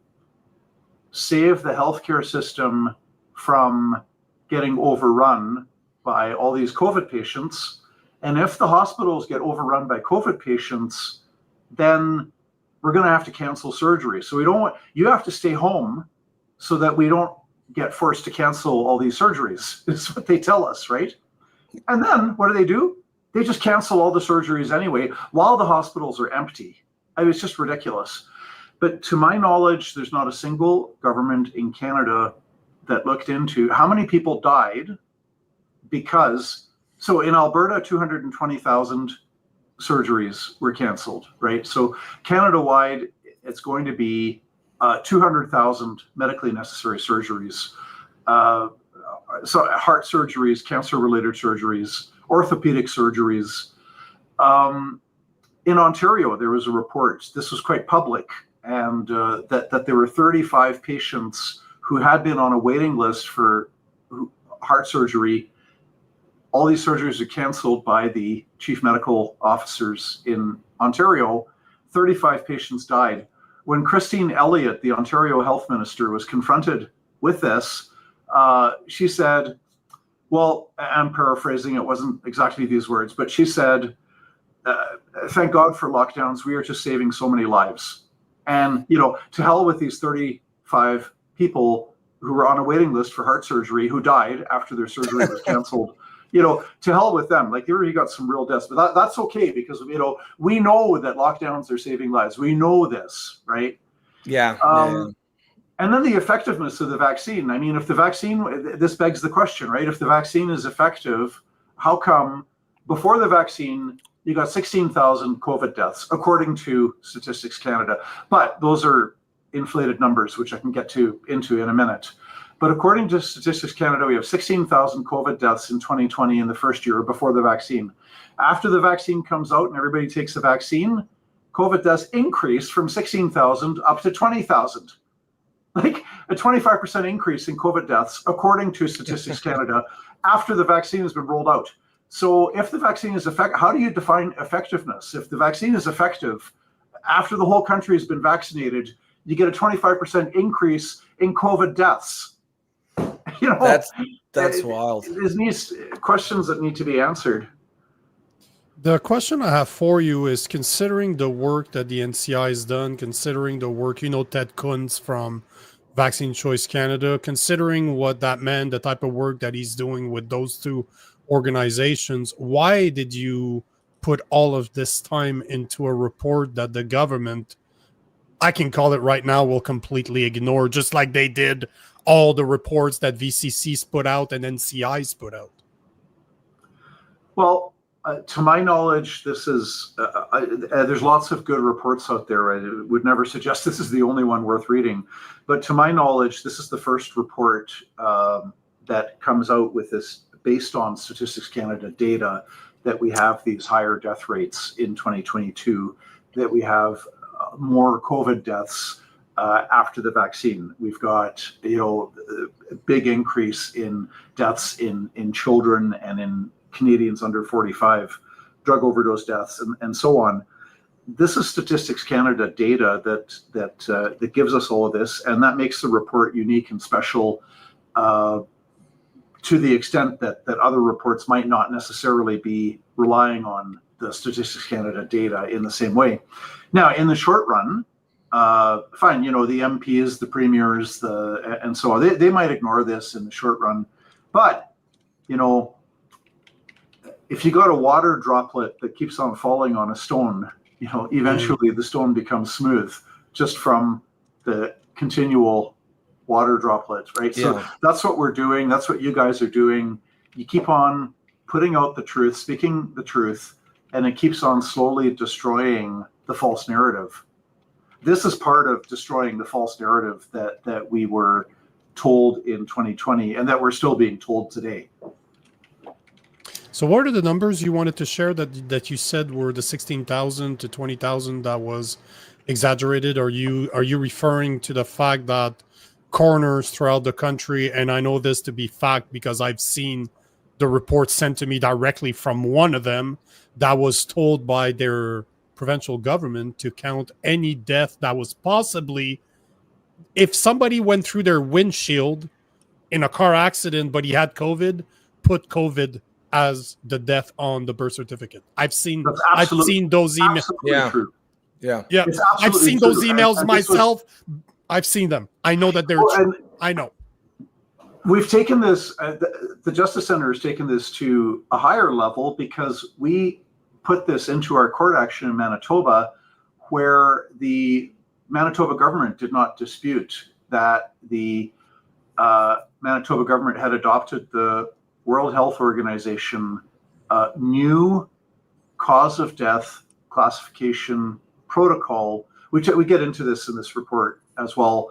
save the healthcare system from getting overrun by all these COVID patients. And if the hospitals get overrun by COVID patients, then we're going to have to cancel surgery. So you have to stay home so that we don't get forced to cancel all these surgeries, is what they tell us, right? And then what do? They just cancel all the surgeries anyway while the hospitals are empty. I mean, it's just ridiculous. But to my knowledge, there's not a single government in Canada that looked into how many people died because, so in Alberta, 220,000 surgeries were canceled, right? So Canada-wide, it's going to be 200,000 medically necessary surgeries. so heart surgeries, cancer-related surgeries, orthopedic surgeries. In Ontario, there was a report, this was quite public, and that there were 35 patients who had been on a waiting list for heart surgery. All these surgeries are canceled by the chief medical officers in Ontario. 35 patients died. When Christine Elliott, the Ontario health minister, was confronted with this, she said, well, I'm paraphrasing, it wasn't exactly these words, but she said, thank God for lockdowns, we are just saving so many lives. And, to hell with these 35 people who were on a waiting list for heart surgery who died after their surgery was canceled. To hell with them. Like, you got some real deaths, but that's okay because, we know that lockdowns are saving lives. We know this, right? Yeah. And then the effectiveness of the vaccine. I mean, if the vaccine, this begs the question, right? If the vaccine is effective, how come before the vaccine, you got 16,000 COVID deaths, according to Statistics Canada. But those are inflated numbers, which I can get into in a minute. But according to Statistics Canada, we have 16,000 COVID deaths in 2020 in the first year before the vaccine. After the vaccine comes out and everybody takes the vaccine, COVID deaths increase from 16,000 up to 20,000. Like a 25% increase in COVID deaths, according to Statistics Canada, after the vaccine has been rolled out. So if the vaccine is effective, how do you define effectiveness? If the vaccine is effective, after the whole country has been vaccinated, you get a 25% increase in COVID deaths. That's wild. There's these questions that need to be answered. The question I have for you is, considering the work that the NCI has done, considering the work, Ted Kuntz from Vaccine Choice Canada, considering what that man, the type of work that he's doing with those two organizations, why did you put all of this time into a report that the government, I can call it right now, will completely ignore, just like they did all the reports that VCC's put out and NCI's put out? Well, to my knowledge, this is there's lots of good reports out there. I would never suggest this is the only one worth reading, but to my knowledge, this is the first report that comes out with this based on Statistics Canada data, that we have these higher death rates in 2022, that we have more COVID deaths after the vaccine. We've got a big increase in deaths in children and in Canadians under 45, drug overdose deaths, and so on. This is Statistics Canada data that gives us all of this, and that makes the report unique and special to the extent that other reports might not necessarily be relying on the Statistics Canada data in the same way. Now, in the short run, fine, the MPs, the premiers, and so on, they might ignore this in the short run, but if you got a water droplet that keeps on falling on a stone, eventually the stone becomes smooth just from the continual water droplets, right? Yeah. So that's what we're doing. That's what you guys are doing. You keep on putting out the truth, speaking the truth, and it keeps on slowly destroying the false narrative. This is part of destroying the false narrative that we were told in 2020 and that we're still being told today. So what are the numbers you wanted to share that you said were the 16,000 to 20,000 that was exaggerated? Are you referring to the fact that coroners throughout the country, and I know this to be fact because I've seen the report sent to me directly from one of them, that was told by their provincial government to count any death that was possibly, if somebody went through their windshield in a car accident but he had COVID, put COVID as the death on the birth certificate. I've seen those emails. Yeah. True. Yeah. Yeah. I've seen those emails myself. I've seen them. I know that they're true. I know. We've taken this, the Justice Center has taken this to a higher level because we put this into our court action in Manitoba, where the Manitoba government did not dispute that the Manitoba government had adopted the World Health Organization new cause of death classification protocol. We get into this in this report as well.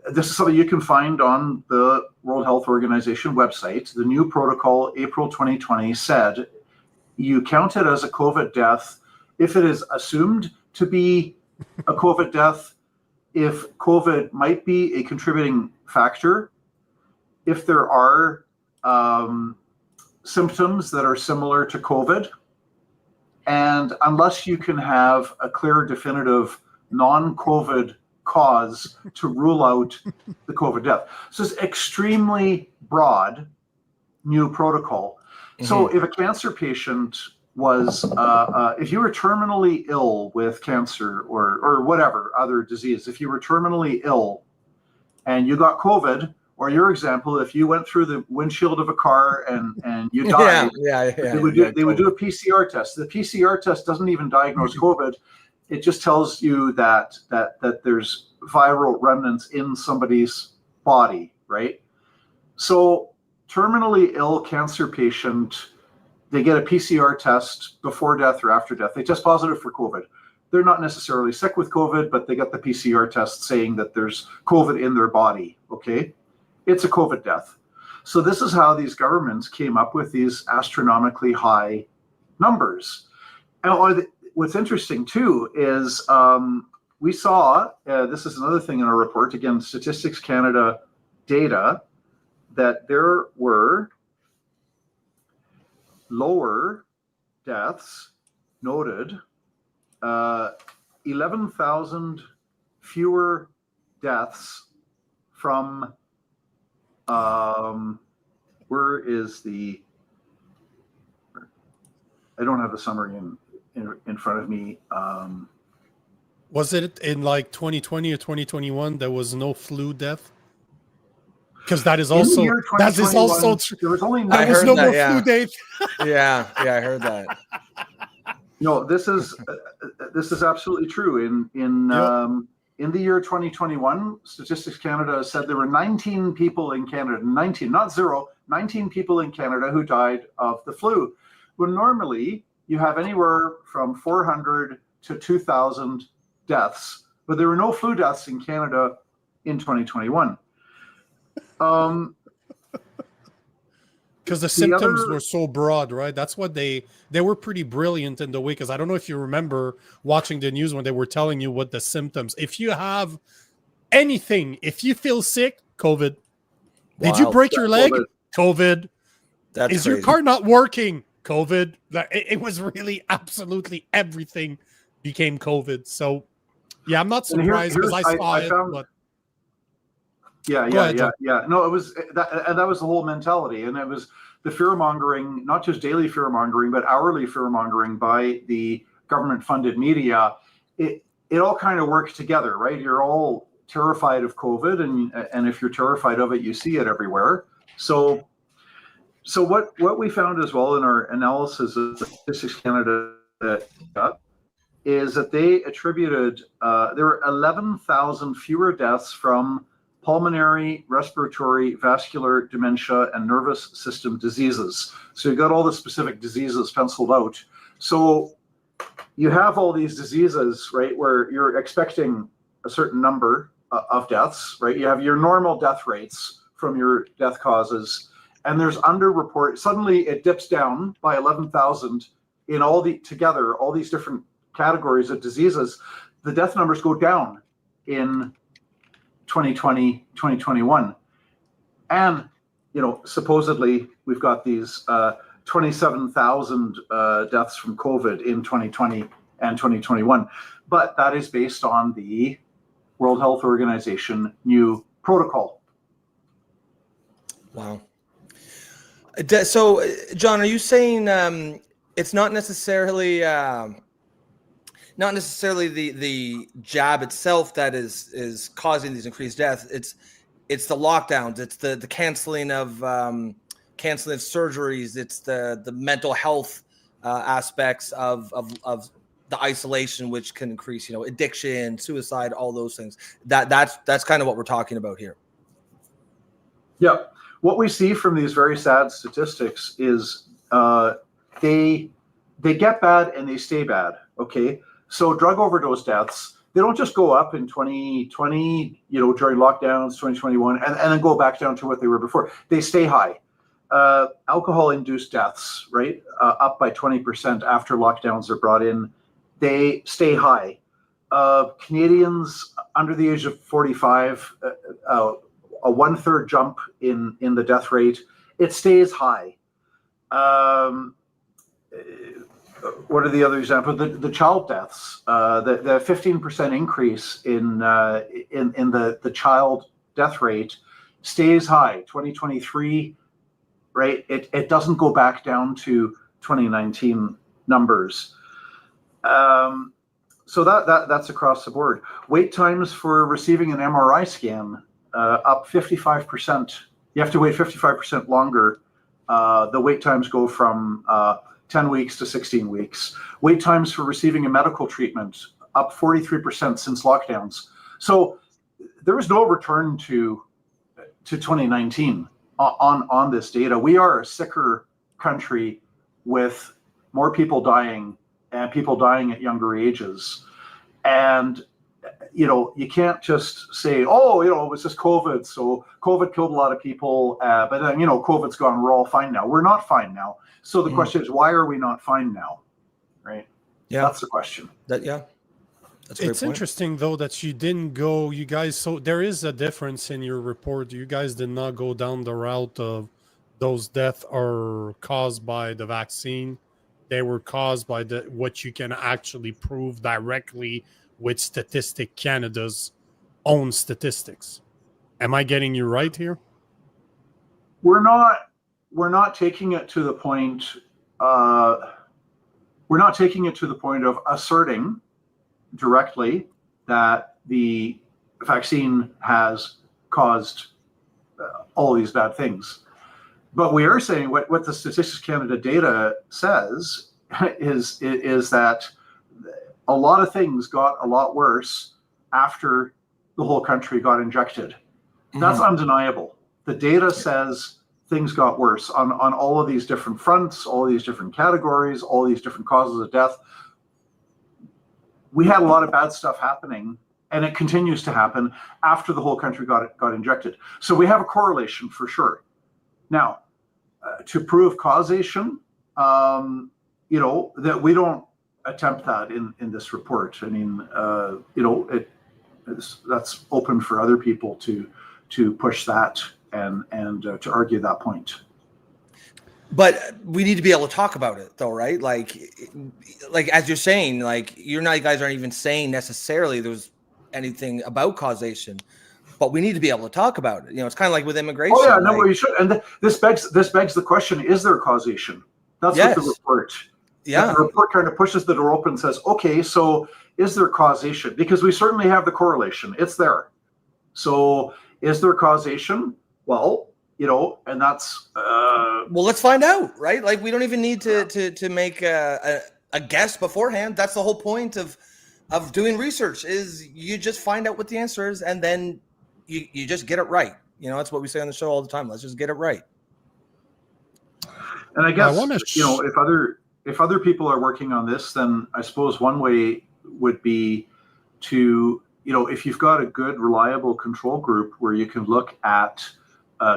this is something you can find on the World Health Organization website. The new protocol, April 2020, said you count it as a COVID death if it is assumed to be a COVID death, if COVID might be a contributing factor, if there are symptoms that are similar to COVID, and unless you can have a clear, definitive non-COVID cause to rule out the COVID death. So it's extremely broad new protocol. So if a cancer patient was, if you were terminally ill with cancer or whatever other disease, if you were terminally ill and you got COVID, or your example, if you went through the windshield of a car and you died, they would do a PCR test. The PCR test doesn't even diagnose COVID. It just tells you that there's viral remnants in somebody's body, right? So terminally ill cancer patient, they get a PCR test before death or after death. They test positive for COVID. They're not necessarily sick with COVID, but they get the PCR test saying that there's COVID in their body, okay? It's a COVID death. So this is how these governments came up with these astronomically high numbers. And what's interesting too is we saw, this is another thing in our report, again, Statistics Canada data, that there were lower deaths noted, 11,000 fewer deaths from, where is the, I don't have the summary in front of me. Was it in like 2020 or 2021 there was no flu death? Because that is also true. There was only there was no more flu death. yeah, I heard that. No, this is absolutely true. In the year 2021, Statistics Canada said there were 19 people in Canada, 19, not zero, 19 people in Canada who died of the flu. When normally you have anywhere from 400 to 2,000 deaths, but there were no flu deaths in Canada in 2021. Because the symptoms were so broad, right? That's what they were pretty brilliant in the way, because I don't know if you remember watching the news when they were telling you what the symptoms. If you have anything, if you feel sick, COVID. Did you break your leg? COVID. Is your car not working? COVID. It was really absolutely everything became COVID. So yeah, I'm not surprised because I saw it. But Yeah. No, it was that was the whole mentality, and it was the fear mongering, not just daily fear mongering, but hourly fear mongering by the government-funded media. It all kind of works together, right? You're all terrified of COVID, and if you're terrified of it, you see it everywhere. So what we found as well in our analysis of Statistics Canada is that they attributed there were 11,000 fewer deaths from pulmonary, respiratory, vascular, dementia, and nervous system diseases. So you got all the specific diseases penciled out. So you have all these diseases, right, where you're expecting a certain number of deaths, right? You have your normal death rates from your death causes, and there's underreport. Suddenly it dips down by 11,000 in all these different categories of diseases. The death numbers go down in 2020, 2021. And, supposedly we've got these 27,000 deaths from COVID in 2020 and 2021. But that is based on the World Health Organization new protocol. Wow. So, John, are you saying it's not necessarily the jab itself that is causing these increased deaths? It's the lockdowns. It's the canceling of surgeries. It's the mental health aspects of the isolation, which can increase, addiction, suicide, all those things. That's kind of what we're talking about here. Yeah. What we see from these very sad statistics is they get bad and they stay bad. Okay. So drug overdose deaths, they don't just go up in 2020, during lockdowns, 2021, and then go back down to what they were before. They stay high. Alcohol-induced deaths, right, up by 20% after lockdowns are brought in. They stay high. Canadians under the age of 45, a 1/3 jump in the death rate. It stays high. What are the other examples? The child deaths, the 15% increase in the child death rate stays high. 2023, right? It doesn't go back down to 2019 numbers. So that's across the board. Wait times for receiving an MRI scan up 55%. You have to wait 55% longer. The wait times go from 10 weeks to 16 weeks. Wait times for receiving a medical treatment up 43% since lockdowns. So there is no return to 2019 on this data. We are a sicker country with more people dying and people dying at younger ages. And you can't just say, oh, it was just COVID. So COVID killed a lot of people, but then, COVID's gone. We're all fine now. We're not fine now. So the question is, why are we not fine now? Right? Yeah. That's the question. That's a great It's point. interesting, though, that you didn't go, you guys, so there is a difference in your report. You guys did not go down the route of those deaths are caused by the vaccine. They were caused by what you can actually prove directly with Statistic Canada's own statistics. Am I getting you right here? We're not taking it to the point. We're not taking it to the point of asserting directly that the vaccine has caused all these bad things. But we are saying what the Statistics Canada data says is that a lot of things got a lot worse after the whole country got injected. That's undeniable. The data says things got worse on all of these different fronts, all these different categories, all these different causes of death. We had a lot of bad stuff happening, and it continues to happen after the whole country got injected. So we have a correlation for sure. Now, to prove causation, that we don't attempt that in this report. I mean, that's open for other people to push that and to argue that point. But we need to be able to talk about it, though, right? Like as you're saying, you guys aren't even saying necessarily there's anything about causation, but we need to be able to talk about it. It's kind of like with immigration. Oh yeah, no, we should. And this begs the question: is there causation? That's what the report. Yeah, the report kind of pushes the door open and says, okay, so is there causation? Because we certainly have the correlation; it's there. So is there causation? Well, and that's well, let's find out, right? Like we don't even need to make a guess beforehand. That's the whole point of doing research, is you just find out what the answer is, and then you just get it right. That's what we say on the show all the time. Let's just get it right. And I guess if other people are working on this, then I suppose one way would be to, if you've got a good, reliable control group where you can look at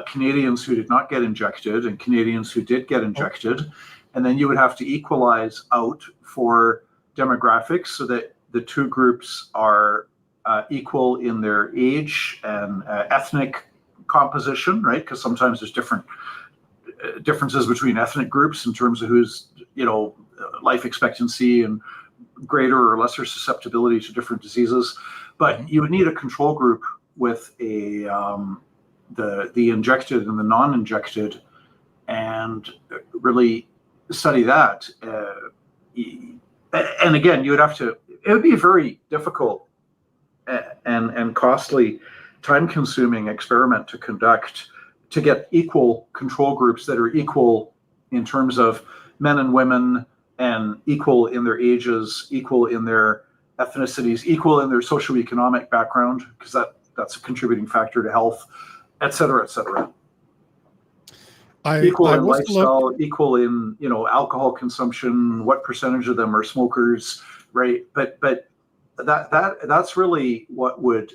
Canadians who did not get injected and Canadians who did get injected, and then you would have to equalize out for demographics so that the two groups are equal in their age and ethnic composition, right? Because sometimes there's differences between ethnic groups in terms of who's, life expectancy and greater or lesser susceptibility to different diseases. But you would need a control group with the injected and the non-injected, and really study that. And again, you would have to. It would be a very difficult and costly, time-consuming experiment to conduct to get equal control groups that are equal in terms of men and women, and equal in their ages, equal in their ethnicities, equal in their socioeconomic background, because that's a contributing factor to health, et cetera, et cetera. Equal in lifestyle, equal in alcohol consumption. What percentage of them are smokers, right? But that's really what would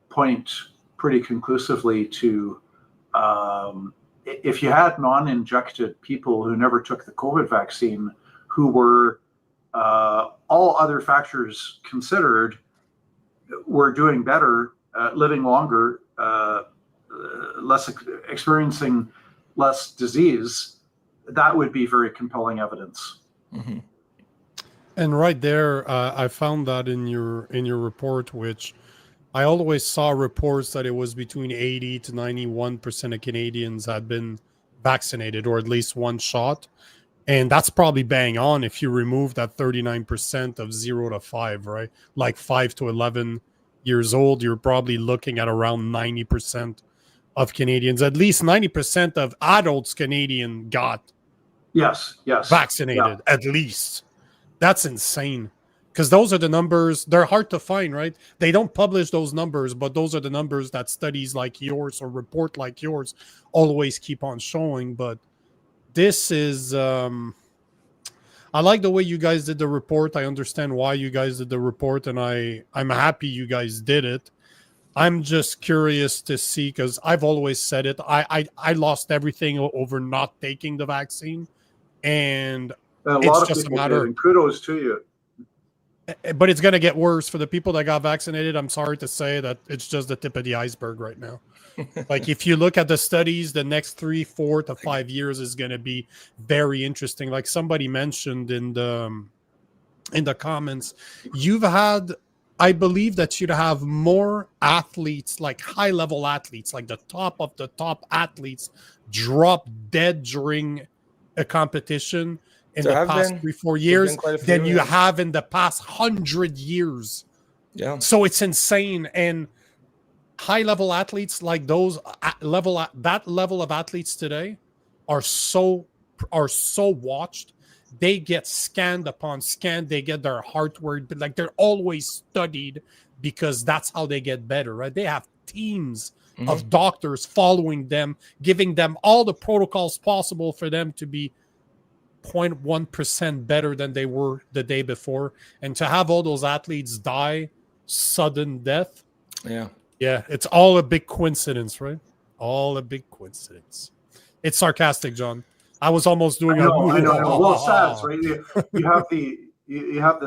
point pretty conclusively to if you had non-injected people who never took the COVID vaccine, who were all other factors considered, were doing better, living longer, experiencing less disease, that would be very compelling evidence. Mm-hmm. And right there, I found that in your report, which I always saw reports that it was between 80 to 91% of Canadians had been vaccinated, or at least one shot. And that's probably bang on if you remove that 39% of 0 to 5, right? Like 5 to 11 years old, you're probably looking at around 90% of Canadians. At least 90% of adults Canadian got vaccinated, at least. That's insane. Because those are the numbers. They're hard to find, right? They don't publish those numbers, but those are the numbers that studies like yours or report like yours always keep on showing. But this is, I like the way you guys did the report. I understand why you guys did the report, and I'm happy you guys did it. I'm just curious to see, because I've always said it. I lost everything over not taking the vaccine, and a lot of people did, and kudos to you. But it's going to get worse for the people that got vaccinated. I'm sorry to say that it's just the tip of the iceberg right now. Like, if you look at the studies, the next 3, 4 to 5 years is going to be very interesting. Like somebody mentioned in the comments, I believe that you'd have more athletes, like high-level athletes, like the top of the top athletes, drop dead during a competition in the past 3-4 years than you have in the past 100 years. Yeah. So it's insane. And high-level athletes like that level of athletes today are so watched. They get scanned upon scan. They get their heart rate, but like they're always studied, because that's how they get better, right? They have teams of doctors following them, giving them all the protocols possible for them to be 0.1% better than they were the day before. And to have all those athletes die sudden death, it's all a big coincidence, right? All a big coincidence. It's sarcastic, John. I was almost doing I know. Well, SADS, right? You have the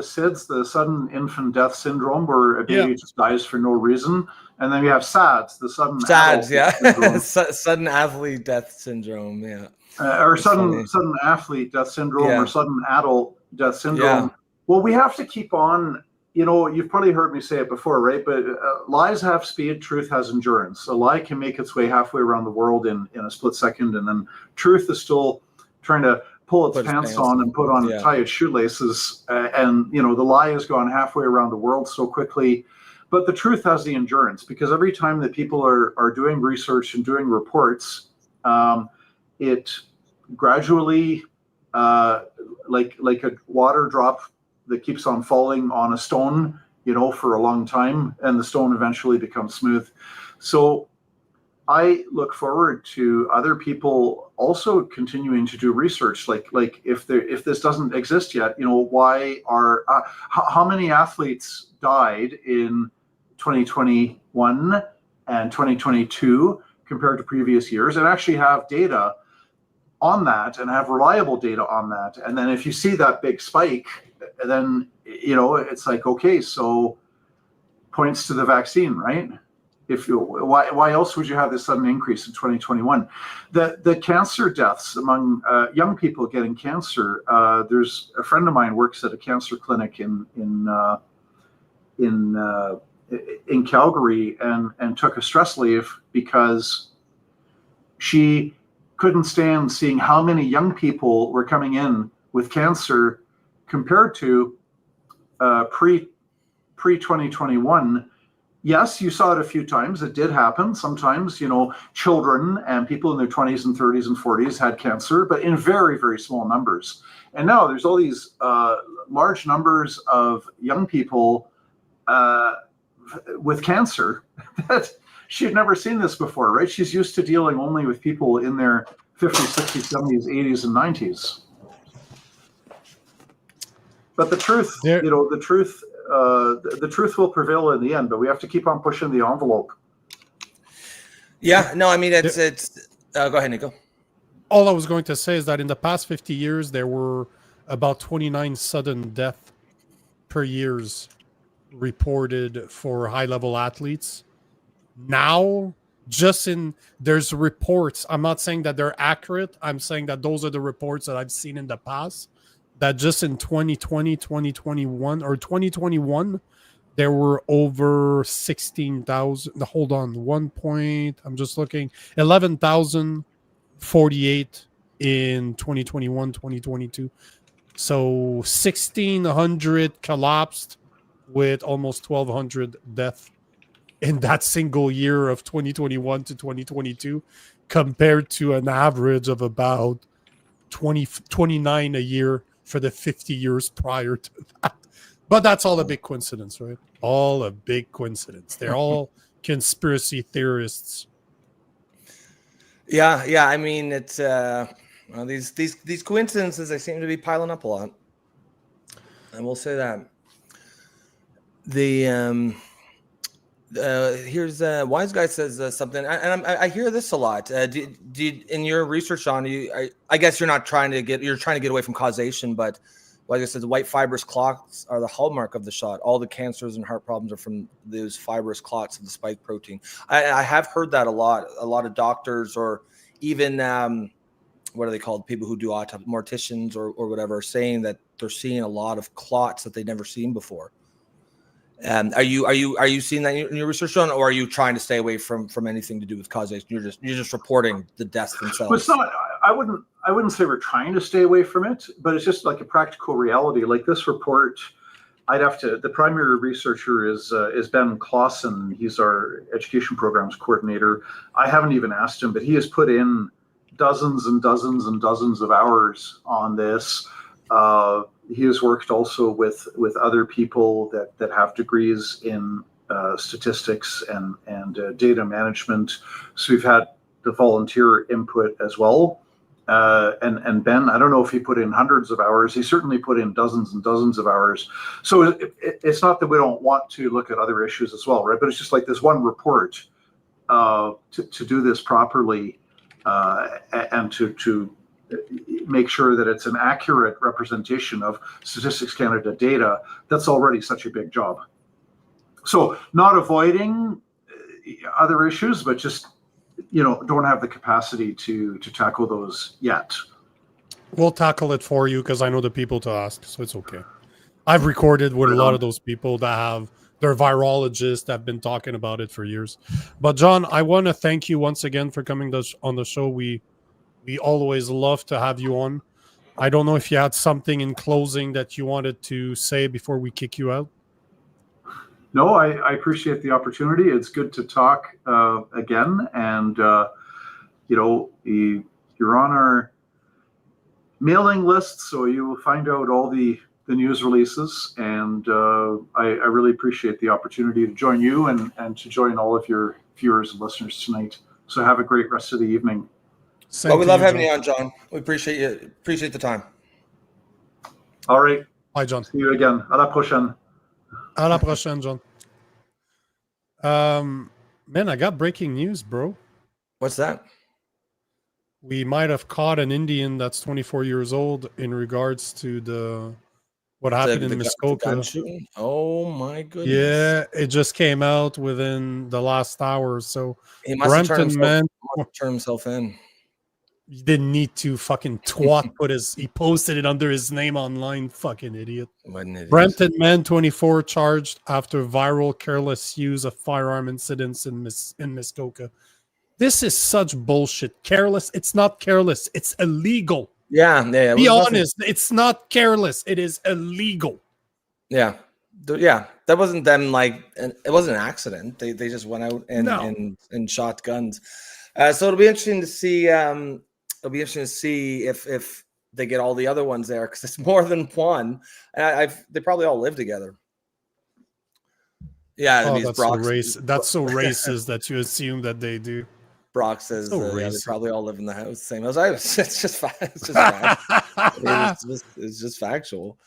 SIDS, the sudden infant death syndrome, where a baby just dies for no reason, and then you have SADS, the sudden sudden athlete death syndrome, or sudden athlete death syndrome, or sudden adult death syndrome. Yeah. Well, we have to keep on. You've probably heard me say it before, right? But lies have speed, truth has endurance. A lie can make its way halfway around the world in a split second, and then truth is still trying to pull its pants on and put on tie its shoelaces. And the lie has gone halfway around the world so quickly. But the truth has the endurance, because every time that people are doing research and doing reports, it gradually, like a water drop that keeps on falling on a stone, for a long time, and the stone eventually becomes smooth. So I look forward to other people also continuing to do research. Like if this doesn't exist yet, why are how many athletes died in 2021 and 2022 compared to previous years, and actually have data on that and have reliable data on that. And then if you see that big spike, then it's like, okay, so points to the vaccine, right? Why else would you have this sudden increase in 2021? The cancer deaths among young people getting cancer. There's a friend of mine works at a cancer clinic in Calgary, and took a stress leave because she couldn't stand seeing how many young people were coming in with cancer compared to pre-2021. Yes, you saw it a few times. It did happen. Sometimes, children and people in their 20s and 30s and 40s had cancer, but in very, very small numbers. And now there's all these large numbers of young people with cancer that she'd never seen this before, right? She's used to dealing only with people in their 50s, 60s, 70s, 80s, and 90s. But the truth, the truth the truth will prevail in the end, but we have to keep on pushing the envelope. Yeah, no, I mean, it's go ahead, Nico. All I was going to say is that in the past 50 years, there were about 29 sudden deaths per year reported for high-level athletes. Now, there's reports. I'm not saying that they're accurate. I'm saying that those are the reports that I've seen in the past, that just in 2020, 2021, or 2021, there were over 16,000. Hold on, I'm just looking. 11,048 in 2021, 2022. So 1,600 collapsed with almost 1,200 deaths in that single year of 2021 to 2022, compared to an average of about 29 a year for the 50 years prior to that. But that's all a big coincidence, right? All a big coincidence. They're all conspiracy theorists. Yeah. I mean, it's these coincidences, they seem to be piling up a lot. I will say that. Here's Wise Guy says something, and I hear this a lot. In your research, Sean, I guess you're trying to get away from causation, but like I said, the white fibrous clots are the hallmark of the shot. All the cancers and heart problems are from those fibrous clots of the spike protein. I have heard that a lot. A lot of doctors, or even what are they called? People who do autopsy, morticians or whatever, are saying that they're seeing a lot of clots that they've never seen before. Are you seeing that in your research, Sean, or are you trying to stay away from anything to do with causation? You're just reporting the deaths themselves. Well, it's not. I wouldn't say we're trying to stay away from it, but it's just like a practical reality. Like this report, the primary researcher is Ben Clausen. He's our education programs coordinator. I haven't even asked him, but he has put in dozens and dozens and dozens of hours on this. He has worked also with other people that have degrees in statistics and data management. So we've had the volunteer input as well. And Ben, I don't know if he put in hundreds of hours. He certainly put in dozens and dozens of hours. So it's not that we don't want to look at other issues as well, right? But it's just like this one report to do this properly and to make sure that it's an accurate representation of Statistics Canada data. That's already such a big job. So not avoiding other issues, but just don't have the capacity to tackle those yet. We'll tackle it for you because I know the people to ask, so it's okay. I've recorded with a lot of those people that have their virologists that have been talking about it for years. But John, I want to thank you once again for coming on the show. We always love to have you on. I don't know if you had something in closing that you wanted to say before we kick you out. No, I appreciate the opportunity. It's good to talk again. And, you're on our mailing list, so you will find out all the news releases. And I really appreciate the opportunity to join you and to join all of your viewers and listeners tonight. So have a great rest of the evening. We love having you on, John. We appreciate you. Appreciate the time. All right. Bye, John. See you again. À la prochaine. À la prochaine, John. Man, I got breaking news, bro. What's that? We might have caught an Indian that's 24 years old in regards to what happened in Muskoka. Oh my goodness! Yeah, it just came out within the last hour. So he must have turned himself in. He didn't need to. Fucking twat he posted it under his name online. Fucking idiot. Brenton Man 24 charged after viral careless use of firearm incidents in Muskoka. This is such bullshit. Careless. It's not careless. It's illegal. Yeah. Be honest. It's not careless. It is illegal. Yeah. That wasn't them. It wasn't an accident. They just went out and shot guns. So it'll be interesting to see. If they get all the other ones there, because it's more than one. They probably all live together. Yeah, that's so racist that you assume that they do. Brock says they probably all live in the house, same as I was. It's just fact. It's just factual.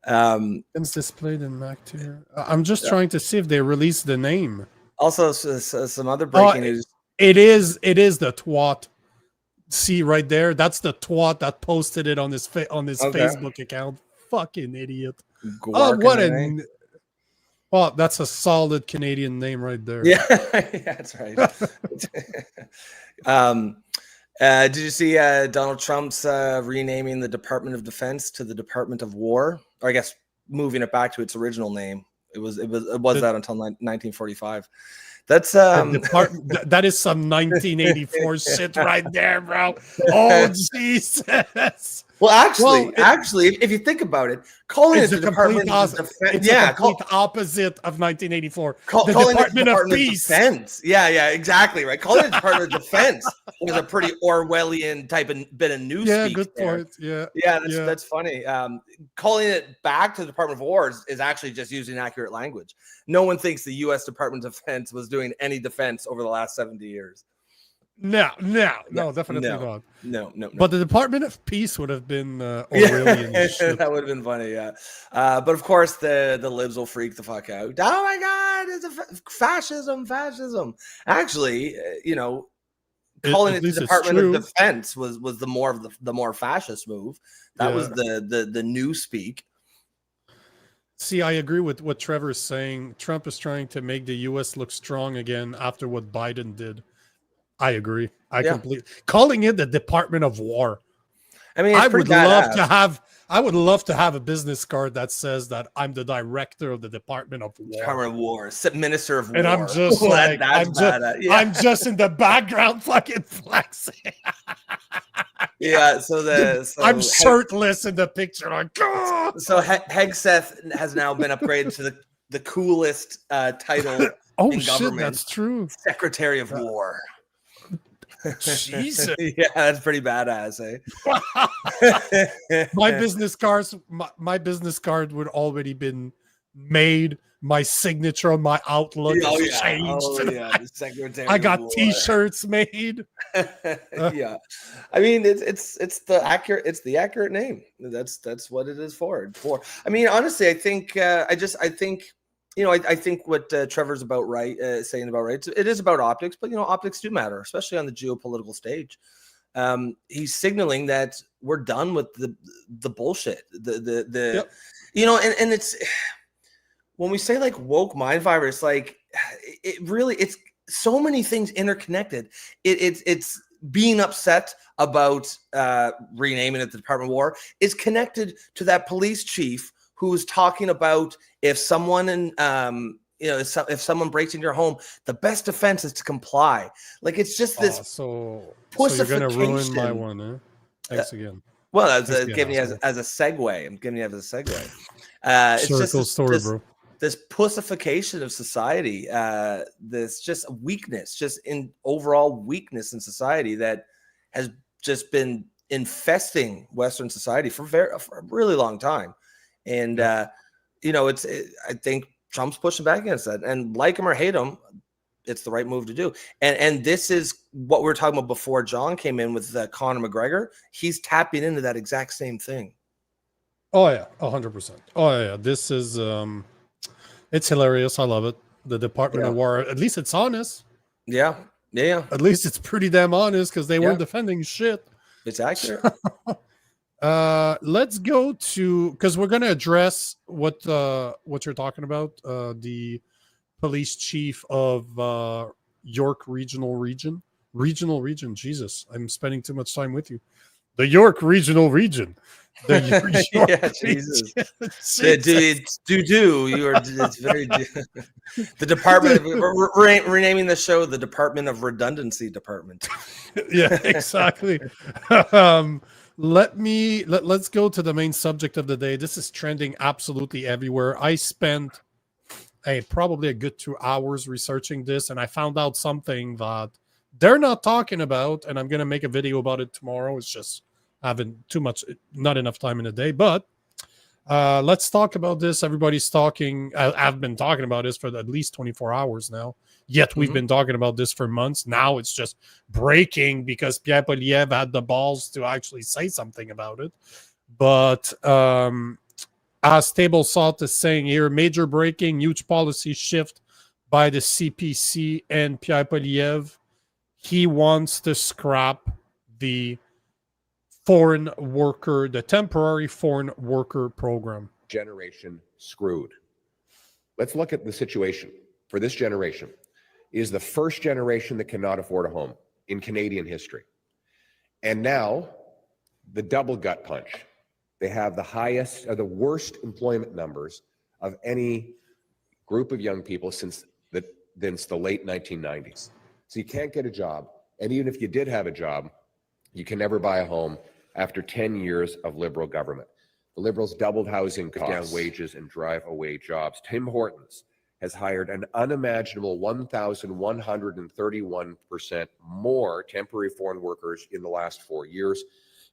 It's displayed in Mac tier. I'm just trying to see if they released the name. Also, some other breaking news. It is the twat. See right there, that's the twat that posted it on his Facebook account. Fucking idiot. That's a solid Canadian name right there. Yeah, that's right. Did you see Donald Trump's renaming the Department of Defense to the Department of War? Or I guess moving it back to its original name. It was that until 1945. That's that is some 1984 shit right there, bro. Oh Jesus. Well, actually, if you think about it, calling it the Department of Defense, opposite of 1984. The Department of Peace. Defense. Yeah, exactly, right. Calling it the Department of Defense was a pretty Orwellian type of bit of newspeak. Yeah, good point. Yeah, that's funny. Calling it back to the Department of War is actually just using accurate language. No one thinks the U.S. Department of Defense was doing any defense over the last 70 years. No, definitely not. No. But the Department of Peace would have been Orwellian. That would have been funny, yeah. But of course, the libs will freak the fuck out. Oh my God, it's a fascism. Actually, calling it the Department of Defense was the more fascist move. That was the new speak. See, I agree with what Trevor's saying. Trump is trying to make the U.S. look strong again after what Biden did. I agree. Completely calling it the Department of War. I mean, I would love to have a business card that says that I'm the director of the Department of War. Department of War, Minister of War. And I'm just like, I'm just in the background fucking flexing. Yeah, I'm shirtless in the picture. Like, so Hegseth has now been upgraded to the coolest title. Oh shit, that's true. Secretary of War. Jesus. Yeah, that's pretty badass, eh? My business card would already been made. My signature on my Outlook is changed. Secretary I got T-shirts made. Yeah, I mean it's the accurate name. That's what it is for. I mean, honestly, I think I think what Trevor's saying about right. It is about optics, but optics do matter, especially on the geopolitical stage. He's signaling that we're done with the bullshit. And it's when we say like woke mind virus, like it's so many things interconnected. It's being upset about renaming it the Department of War is connected to that police chief who was talking about if someone if someone breaks into your home, the best defense is to comply. Like it's just this. So you're gonna ruin my one, eh? Thanks again. Well, as a segue, I'm giving you as a segue. It's just cool story, bro. This pussification of society, this just weakness, just in overall weakness in society that has just been infesting Western society for a really long time. And I think Trump's pushing back against that. And like him or hate him, it's the right move to do. And this is what we were talking about before John came in with Conor McGregor. He's tapping into that exact same thing. Oh yeah, 100%. Oh yeah, this is it's hilarious. I love it. The Department of War. At least it's honest. Yeah. At least it's pretty damn honest because they weren't defending shit. It's accurate. Let's go to because we're gonna address what you're talking about. The police chief of York Regional Region. Jesus, I'm spending too much time with you. The York Regional Region. The York Jesus. You are. It's very. The Department. We're renaming the show the Department of Redundancy Department. Yeah, exactly. Let's go to the main subject of the day. This is trending absolutely everywhere. I spent probably a good 2 hours researching this, and I found out something that they're not talking about, and I'm going to make a video about it tomorrow. It's just having not enough time in the day, but let's talk about this. Everybody's talking. I've been talking about this for at least 24 hours now. Yet we've been talking about this for months. Now it's just breaking because Pierre Poilievre had the balls to actually say something about it. But As Table Salt is saying here, major breaking, huge policy shift by the CPC and Pierre Poilievre. He wants to scrap the temporary foreign worker program. Generation screwed. Let's look at the situation for this generation. It is the first generation that cannot afford a home in Canadian history. And now, the double gut punch. They have the highest or the worst employment numbers of any group of young people since the late 1990s. So you can't get a job. And even if you did have a job, you can never buy a home after 10 years of Liberal government. The Liberals doubled housing costs, down wages, and drive away jobs. Tim Hortons has hired an unimaginable 1,131% more temporary foreign workers in the last 4 years.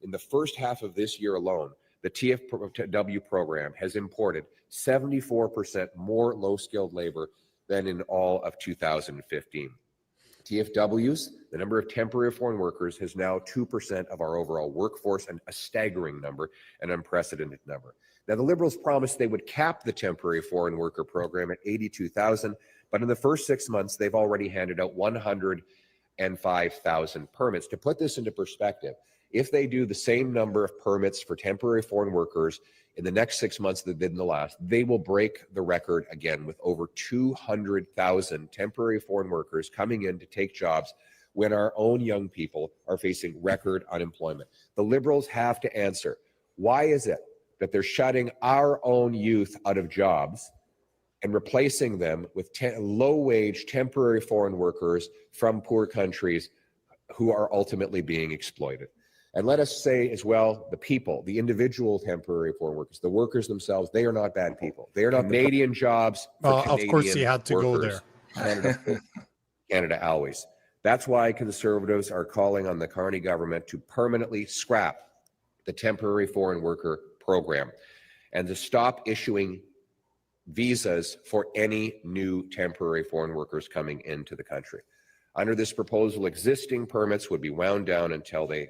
In the first half of this year alone, the TFWP program has imported 74% more low-skilled labor than in all of 2015. TFWs, the number of temporary foreign workers, is now 2% of our overall workforce, and a staggering number, an unprecedented number. Now, the Liberals promised they would cap the temporary foreign worker program at 82,000, but in the first 6 months, they've already handed out 105,000 permits. To put this into perspective, if they do the same number of permits for temporary foreign workers in the next 6 months that they did in the last, they will break the record again with over 200,000 temporary foreign workers coming in to take jobs when our own young people are facing record unemployment. The Liberals have to answer, why is it that they're shutting our own youth out of jobs and replacing them with low-wage temporary foreign workers from poor countries who are ultimately being exploited? And let us say as well, the people, the individual temporary foreign workers, the workers themselves, they are not bad people. They are not Canadian jobs. Of course, he had to go there. Canada always. That's why Conservatives are calling on the Carney government to permanently scrap the temporary foreign worker program and to stop issuing visas for any new temporary foreign workers coming into the country. Under this proposal, existing permits would be wound down until the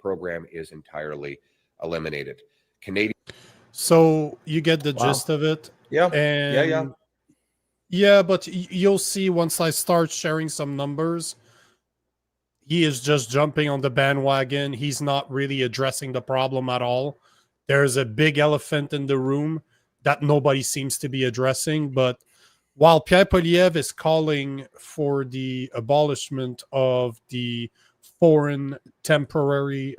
program is entirely eliminated. So you get the gist of it. Yeah. And yeah, but you'll see once I start sharing some numbers, he is just jumping on the bandwagon. He's not really addressing the problem at all. There's a big elephant in the room that nobody seems to be addressing, but while Pierre Poilievre is calling for the abolishment of the temporary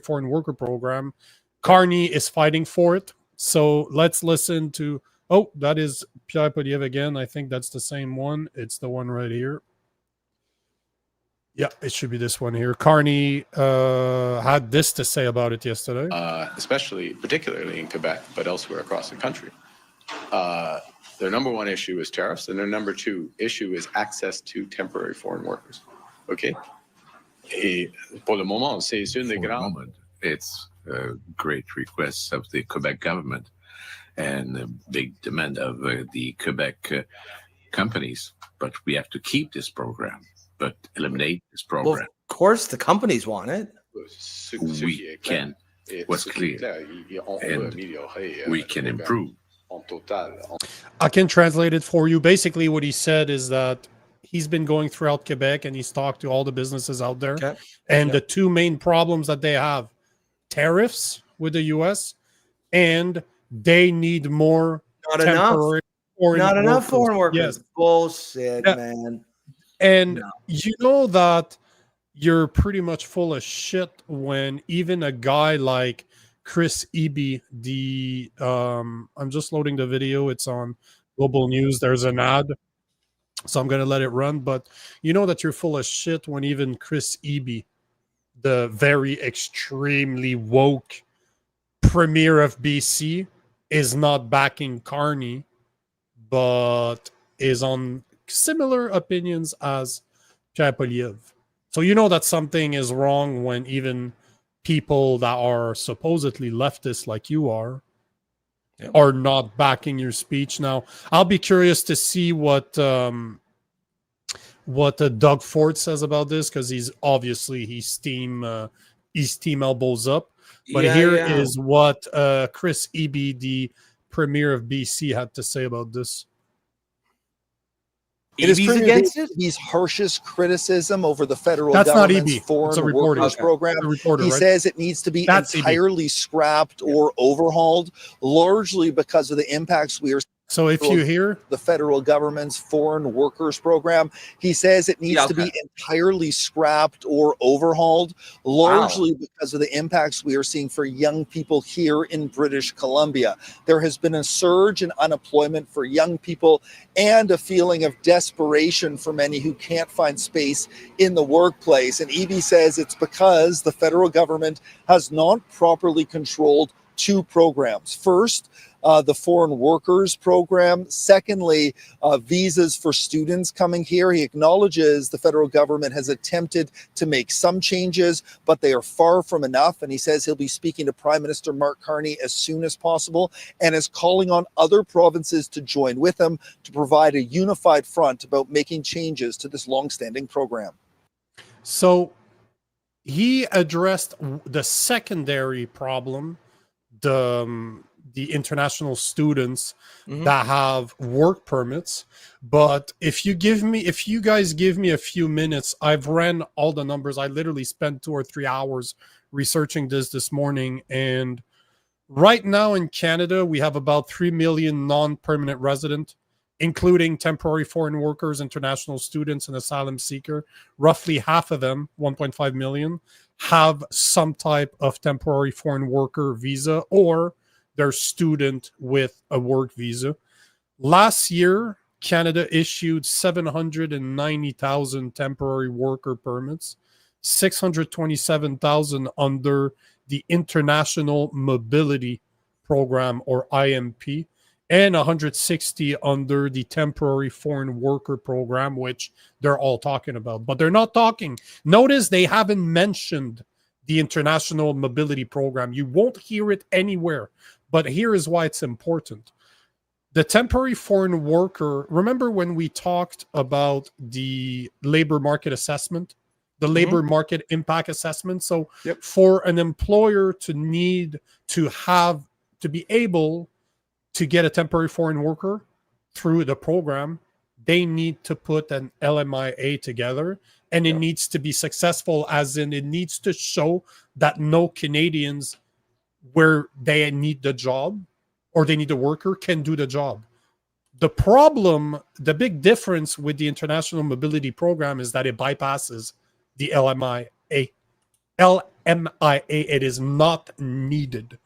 foreign worker program, Carney is fighting for it. So let's listen to, that is Pierre Poilievre again. I think that's the same one. It's the one right here. Yeah, it should be this one here. Carney had this to say about it yesterday. Particularly in Quebec, but elsewhere across the country. Their number one issue is tariffs, and their number two issue is access to temporary foreign workers. Okay? For the moment, it's a great request of the Quebec government and a big demand of the Quebec companies. But we have to keep this program, but eliminate this program. Well, of course, the companies want it. We can. What's clear, and we can improve. I can translate it for you. Basically, what he said is that he's been going throughout Quebec and he's talked to all the businesses out there. Okay. And the two main problems that they have, tariffs with the U.S. and they need more Not enough foreign workers. Yes. Bullshit, man. And you know that you're pretty much full of shit when even a guy like Chris Eby, I'm just loading the video. It's on Global News. There's an ad, so I'm going to let it run. But you know that you're full of shit when even Chris Eby, the very extremely woke premier of BC, is not backing Carney, but is on similar opinions as Pierre Poilievre. So you know that something is wrong when even people that are supposedly leftist like you are not backing your speech. Now, I'll be curious to see what Doug Ford says about this, because he's team elbows up. But Yeah, here yeah. is what Chris Eby, the Premier of BC, had to say about this. It is EB's Premier against it? Eby's harshest criticism over the federal That's not government's Eby. It's a foreign reporter. workers Okay. program. The reporter, He right? says it needs to be That's Eby. entirely scrapped or overhauled, largely because of the impacts we are So if you hear, the federal government's foreign workers program. He says it needs Yeah, to be okay. entirely scrapped or overhauled, largely because of the impacts we are seeing for young people here in British Columbia. There has been a surge in unemployment for young people and a feeling of desperation for many who can't find space in the workplace. And Eby says it's because the federal government has not properly controlled two programs. First, the foreign workers program. Secondly, visas for students coming here. He acknowledges the federal government has attempted to make some changes, but they are far from enough. And he says he'll be speaking to Prime Minister Mark Carney as soon as possible and is calling on other provinces to join with him to provide a unified front about making changes to this longstanding program. so he addressed the secondary problem, the international students that have work permits. But if you guys give me a few minutes, I've ran all the numbers. I literally spent 2 or 3 hours researching this morning. And right now in Canada, we have about 3 million non-permanent resident, including temporary foreign workers, international students, and asylum seeker. Roughly half of them, 1.5 million, have some type of temporary foreign worker visa, or they're student with a work visa. Last year, Canada issued 790,000 temporary worker permits, 627,000 under the International Mobility Program, or IMP, and 160 under the Temporary Foreign Worker Program, which they're all talking about. But they're not talking. Notice they haven't mentioned the International Mobility Program. You won't hear it anywhere. But here is why it's important. The temporary foreign worker, remember when we talked about the labor market assessment, the labor market impact assessment? So for an employer to need to have, to be able to get a temporary foreign worker through the program, they need to put an LMIA together, and it needs to be successful, as in it needs to show that no Canadians where they need the job or they need a worker can do the job. The problem, the big difference with the International Mobility Program is that it bypasses the LMIA. It is not needed.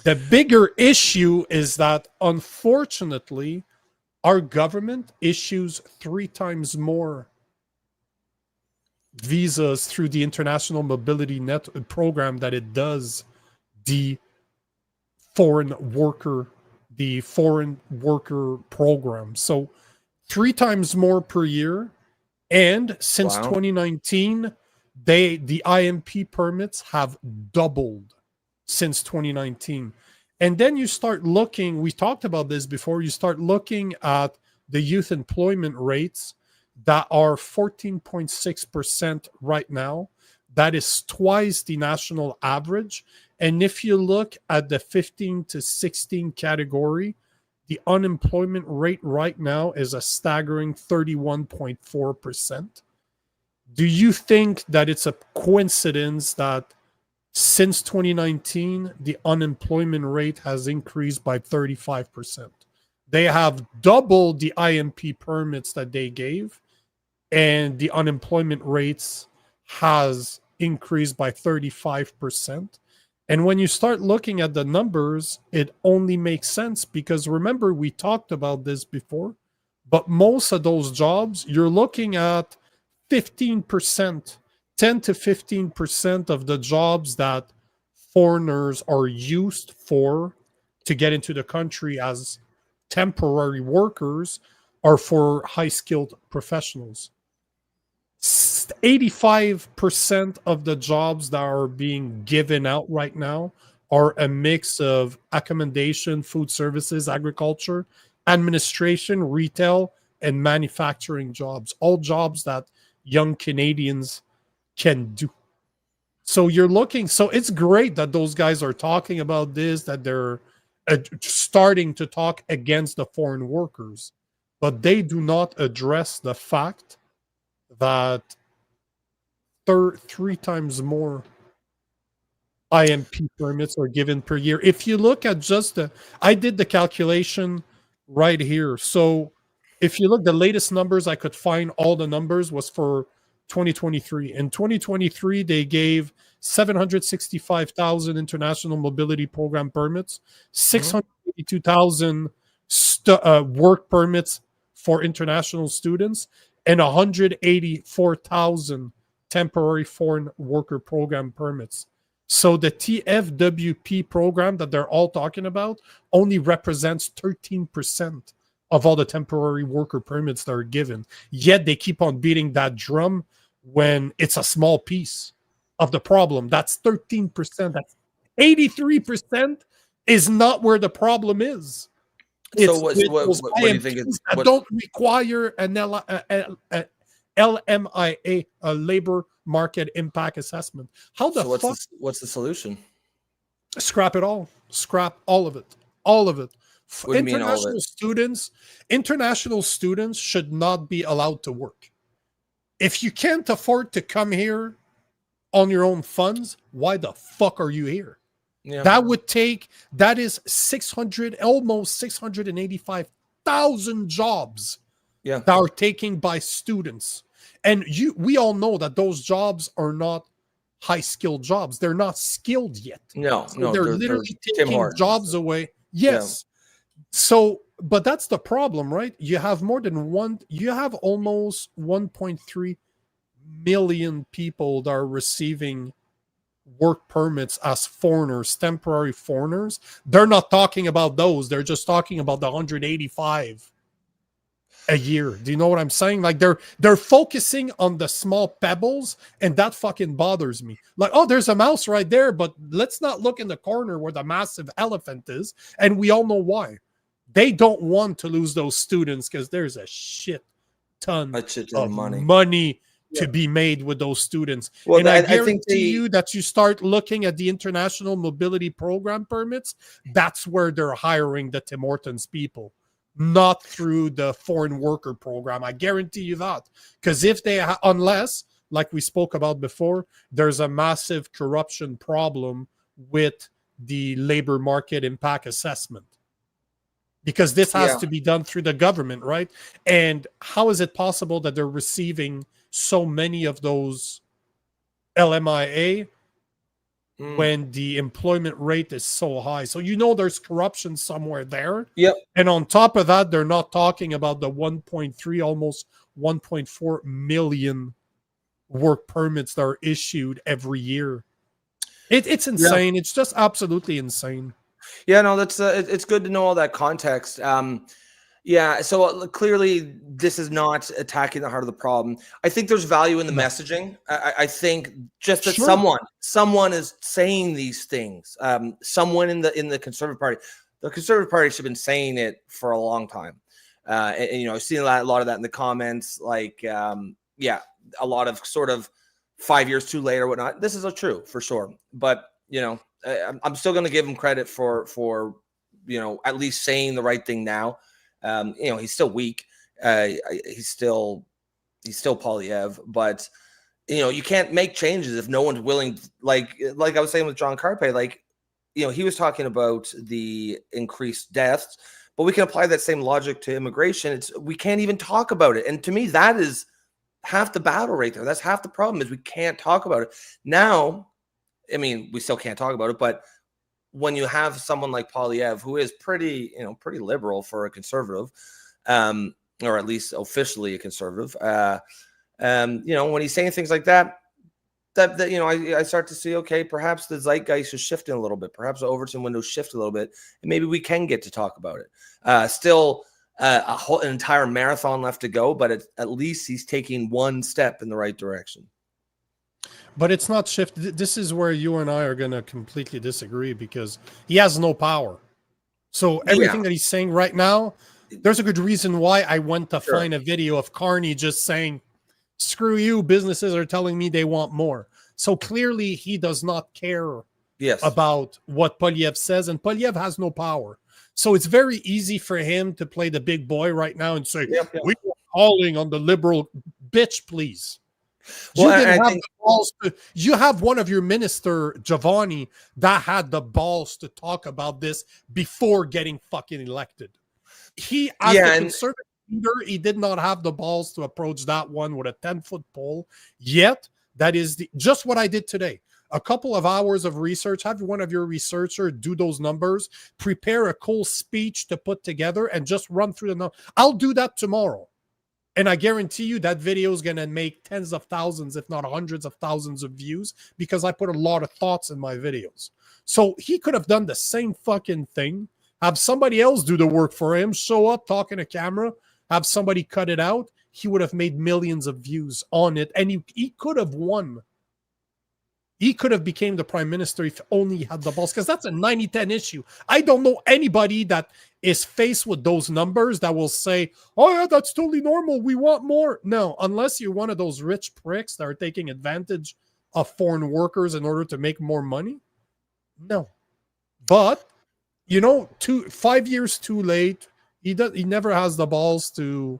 The bigger issue is that, unfortunately, our government issues 3 times more visas through the International Mobility Program that it does the foreign worker program. So 3 times more per year. And since 2019, the IMP permits have doubled since 2019. And then you start looking, we talked about this before, you start looking at the youth employment rates that are 14.6% right now. That is twice the national average. And if you look at the 15 to 16 category, the unemployment rate right now is a staggering 31.4%. Do you think that it's a coincidence that since 2019, the unemployment rate has increased by 35%? They have doubled the IMP permits that they gave, and the unemployment rates has increased by 35%. And when you start looking at the numbers, it only makes sense because remember, we talked about this before, but most of those jobs, you're looking at 15%, 10 to 15% of the jobs that foreigners are used for to get into the country as temporary workers are for high-skilled professionals. 85% of the jobs that are being given out right now are a mix of accommodation, food services, agriculture, administration, retail, and manufacturing jobs. All jobs that young Canadians can do. So you're looking, so it's great that those guys are talking about this, that they're starting to talk against the foreign workers, but they do not address the fact that 3 times more IMP permits are given per year. If you look at just I did the calculation right here. So if you look, the latest numbers I could find, all the numbers was for 2023. In 2023, they gave 765,000 international mobility program permits, 682,000 work permits for international students, and 184,000 temporary foreign worker program permits. So the TFWP program that they're all talking about only represents 13% of all the temporary worker permits that are given. Yet they keep on beating that drum when it's a small piece of the problem. That's 13%. That's 83% is not where the problem is. So what do you think that don't require an LMIA, a labor market impact assessment? How the fuck? What's the solution? Scrap it all. Scrap all of it. All of it. What do you mean all of it? International students should not be allowed to work. If you can't afford to come here on your own funds, why the fuck are you here? Yeah. That is almost 685,000 jobs that are taken by students. And we all know that those jobs are not high-skilled jobs. They're not skilled yet. No, they're literally taking jobs away. Yes. Yeah. So, but that's the problem, right? You have almost 1.3 million people that are receiving work permits as foreigners, temporary foreigners. They're not talking about those. They're just talking about the 185 a year. Do you know what I'm saying? Like they're focusing on the small pebbles, and that fucking bothers me. Like, oh, there's a mouse right there, but let's not look in the corner where the massive elephant is. And we all know why. They don't want to lose those students because there's a shit ton of money to be made with those students. Well, and I guarantee you that you start looking at the international mobility program permits, that's where they're hiring the Tim Hortons people, not through the foreign worker program. I guarantee you that. Because if they, unless, like we spoke about before, there's a massive corruption problem with the labor market impact assessment. Because this has to be done through the government, right? And how is it possible that they're receiving so many of those LMIA when the employment rate is so high? So there's corruption somewhere there. Yep. And on top of that, they're not talking about the 1.3, almost 1.4 million work permits that are issued every year. It's insane. It's just absolutely insane. Yeah, no, that's it's good to know all that context. So clearly this is not attacking the heart of the problem. I think there's value in the messaging. I think just that someone is saying these things. Someone in the Conservative Party. The Conservative Party should have been saying it for a long time. And I've seen a lot of that in the comments. Like, a lot of sort of 5 years too late or whatnot. This is true for sure. But I'm still going to give him credit for at least saying the right thing now. He's still weak. He's still Poilievre, but you can't make changes if no one's willing. Like I was saying with John Carpay, he was talking about the increased deaths, but we can apply that same logic to immigration. We can't even talk about it, and to me, that is half the battle right there. That's half the problem is we can't talk about it now. I mean, we still can't talk about it, but when you have someone like Poilievre, who is pretty liberal for a conservative, or at least officially a conservative, when he's saying things like that, I start to see, okay, perhaps the zeitgeist is shifting a little bit. Perhaps the Overton window shift a little bit, and maybe we can get to talk about it. Still, an entire marathon left to go, but at least he's taking one step in the right direction. But it's not shift. This is where you and I are going to completely disagree because he has no power. So everything that he's saying right now, there's a good reason why I went to find a video of Carney just saying, screw you, businesses are telling me they want more. So clearly he does not care Yes. about what Poilievre says, and Poilievre has no power. So it's very easy for him to play the big boy right now and say, Yep. we are calling on the liberal bitch, please. Well, You didn't I have think- the balls to, you have one of your minister, Giovanni, that had the balls to talk about this before getting fucking elected. He, as the conservative leader, he did not have the balls to approach that one with a 10-foot pole. Yet, that is just what I did today. A couple of hours of research, have one of your researchers do those numbers, prepare a cool speech to put together, and just run through the numbers. I'll do that tomorrow. And I guarantee you that video is going to make tens of thousands, if not hundreds of thousands of views, because I put a lot of thoughts in my videos. So he could have done the same fucking thing, have somebody else do the work for him, show up, talk in a camera, have somebody cut it out. He would have made millions of views on it, and he could have won. He could have became the prime minister if only he had the balls, because that's a 90-10 issue. I don't know anybody that is faced with those numbers that will say, oh yeah, that's totally normal, we want more. No, unless you're one of those rich pricks that are taking advantage of foreign workers in order to make more money. No. But, 5 years too late, he never has the balls to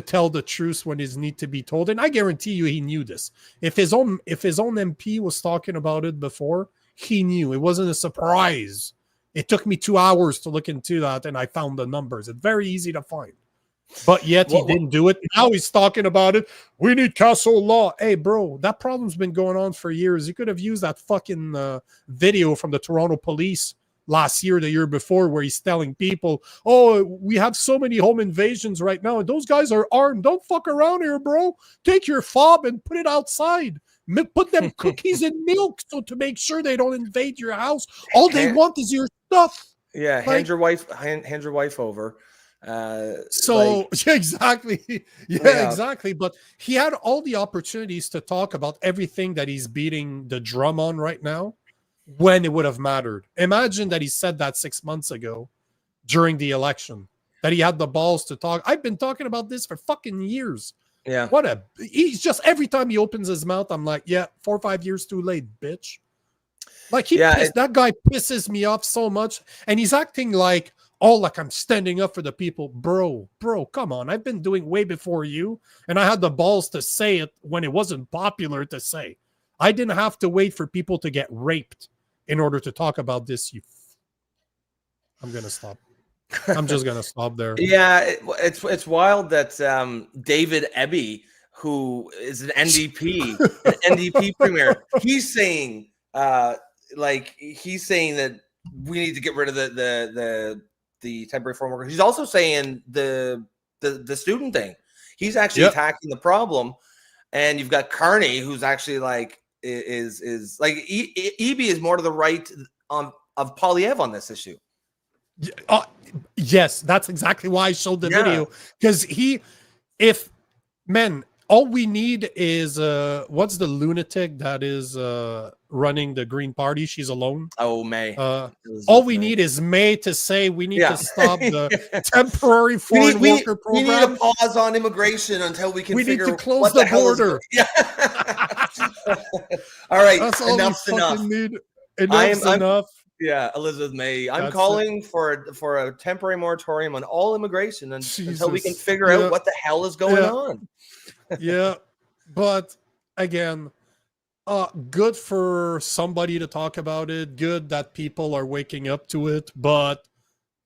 tell the truth when it needs to be told. And I guarantee you he knew this. If his own MP was talking about it before, he knew. It wasn't a surprise. It took me 2 hours to look into that, and I found the numbers. It's very easy to find. But yet he didn't do it. Now he's talking about it. We need castle law. Hey, bro, that problem's been going on for years. You could have used that fucking video from the Toronto police last year, the year before, where he's telling people, oh, we have so many home invasions right now, and those guys are armed. Don't fuck around here, bro. Take your fob and put it outside. Put them cookies and milk so to make sure they don't invade your house. All they want is your stuff. Yeah, hand your wife over. Exactly. Yeah, exactly. But he had all the opportunities to talk about everything that he's beating the drum on right now, when it would have mattered. Imagine that he said that 6 months ago during the election, that he had the balls to talk. I've been talking about this for fucking years. Yeah. He's just, every time he opens his mouth, I'm like, yeah, 4 or 5 years too late, bitch. Like that guy pisses me off so much. And he's acting like, like I'm standing up for the people. Bro, come on. I've been doing way before you. And I had the balls to say it when it wasn't popular to say. I didn't have to wait for people to get raped in order to talk about this. I'm going to stop. I'm just going to stop there. Yeah, it's wild that David Eby, who is an NDP premier, he's saying that we need to get rid of the temporary foreign workers. He's also saying the student thing. He's actually attacking the problem, and you've got Carney, who's actually like is like Eby is more to the right of Poilievre on this issue. Yes, that's exactly why I showed the video, because all we need is what's the lunatic that is running the Green Party? She's alone. Oh, May. All we need is May to say we need to stop the temporary foreign worker program. We need a pause on immigration until we can figure need to close the border. All right, that's all enough's enough. Enough's enough. Yeah, Elizabeth May. I'm calling for a temporary moratorium on all immigration until we can figure out what the hell is going on. Yeah, but again, good for somebody to talk about it. Good that people are waking up to it, but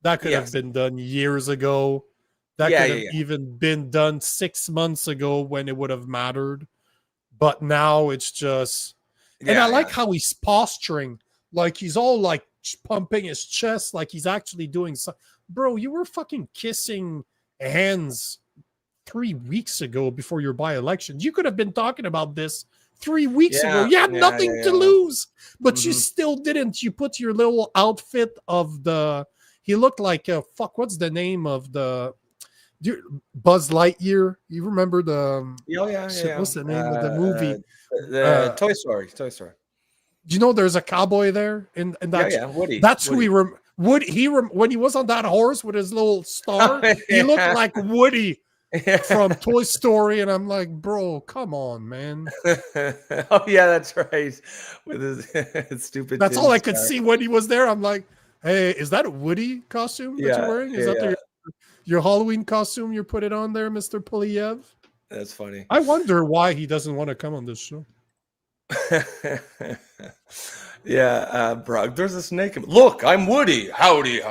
that could have been done years ago. That could have even been done 6 months ago when it would have mattered. But now it's just, and I like how he's posturing. Like he's all like pumping his chest like he's actually doing something. Bro, you were fucking kissing hands 3 weeks ago before your by-election. You could have been talking about this 3 weeks ago. You had nothing to lose, but you still didn't. You put your little outfit of he looked like what's the name of the Buzz Lightyear? You remember the what's the name of the movie? The Toy Story. Do you know there's a cowboy there in that? Woody. That's Woody. Who when he was on that horse with his little star, he looked like Woody. from Toy Story, and I'm like, bro, come on, man. Oh yeah, that's right. With his stupid. That's tin all I could star. see when he was there. I'm like, hey, is that a Woody costume that you're wearing? Is that your Halloween costume you're putting on there, Mr. Poilievre? That's funny. I wonder why he doesn't want to come on this show. Yeah, Brog, there's a snake. Look, I'm Woody. Howdy.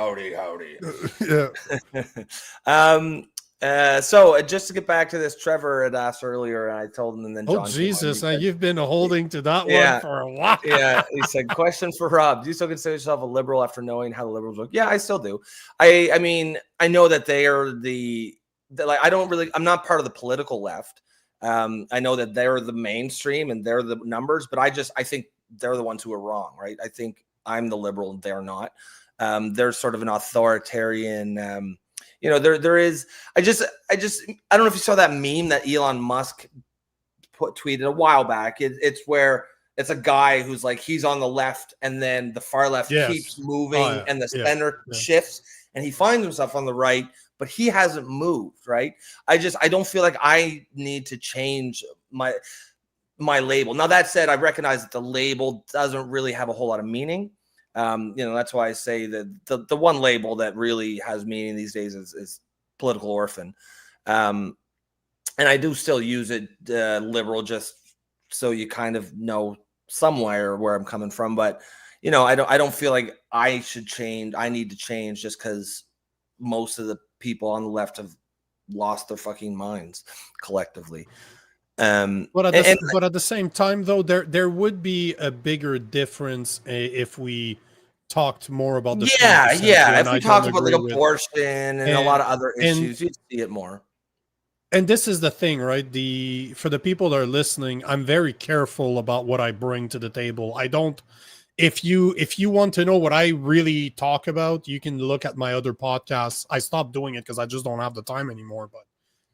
Yeah. So just to get back to this, Trevor had asked earlier, and I told him, and then John Oh, Jesus. You've been holding to that one for a while. Yeah, he said, question for Rob. Do you still consider yourself a liberal after knowing how the liberals work? Yeah, I still do. I mean, I know that they are I'm not part of the political left. I know that they're the mainstream and they're the numbers, but I think they're the ones who are wrong, right? I think I'm the liberal and they're not. They're sort of an authoritarian, there is, I don't know if you saw that meme that Elon Musk tweeted a while back. It's where it's a guy who's like, he's on the left and then the far left keeps moving and the center shifts and he finds himself on the right, but he hasn't moved, right? I don't feel like I need to change my label. Now, that said, I recognize that the label doesn't really have a whole lot of meaning. That's why I say that the one label that really has meaning these days is political orphan. And I do still use it, liberal, just so you kind of know somewhere where I'm coming from. But, I don't feel like I should change. I need to change just because most of the people on the left have lost their fucking minds collectively. But at the same time, though, there would be a bigger difference if we talked more about the if we talked about like abortion and a lot of other issues, you'd see it more. And this is the thing, right? For the people that are listening, I'm very careful about what I bring to the table. I don't. If you want to know what I really talk about, you can look at my other podcasts. I stopped doing it because I just don't have the time anymore. But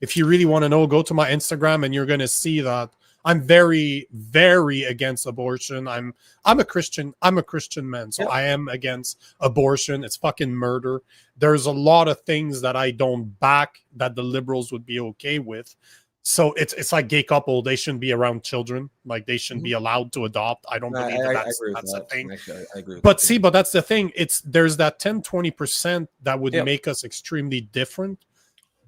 if you really want to know, go to my Instagram and you're going to see that I'm very, very against abortion. I'm a Christian. I'm a Christian man. So I am against abortion. It's fucking murder. There's a lot of things that I don't back that the liberals would be okay with. So it's like gay couple. They shouldn't be around children. Like they shouldn't be allowed to adopt. I don't believe that's a thing. Actually, I agree with that. But that's the thing. There's that 10-20% that would make us extremely different.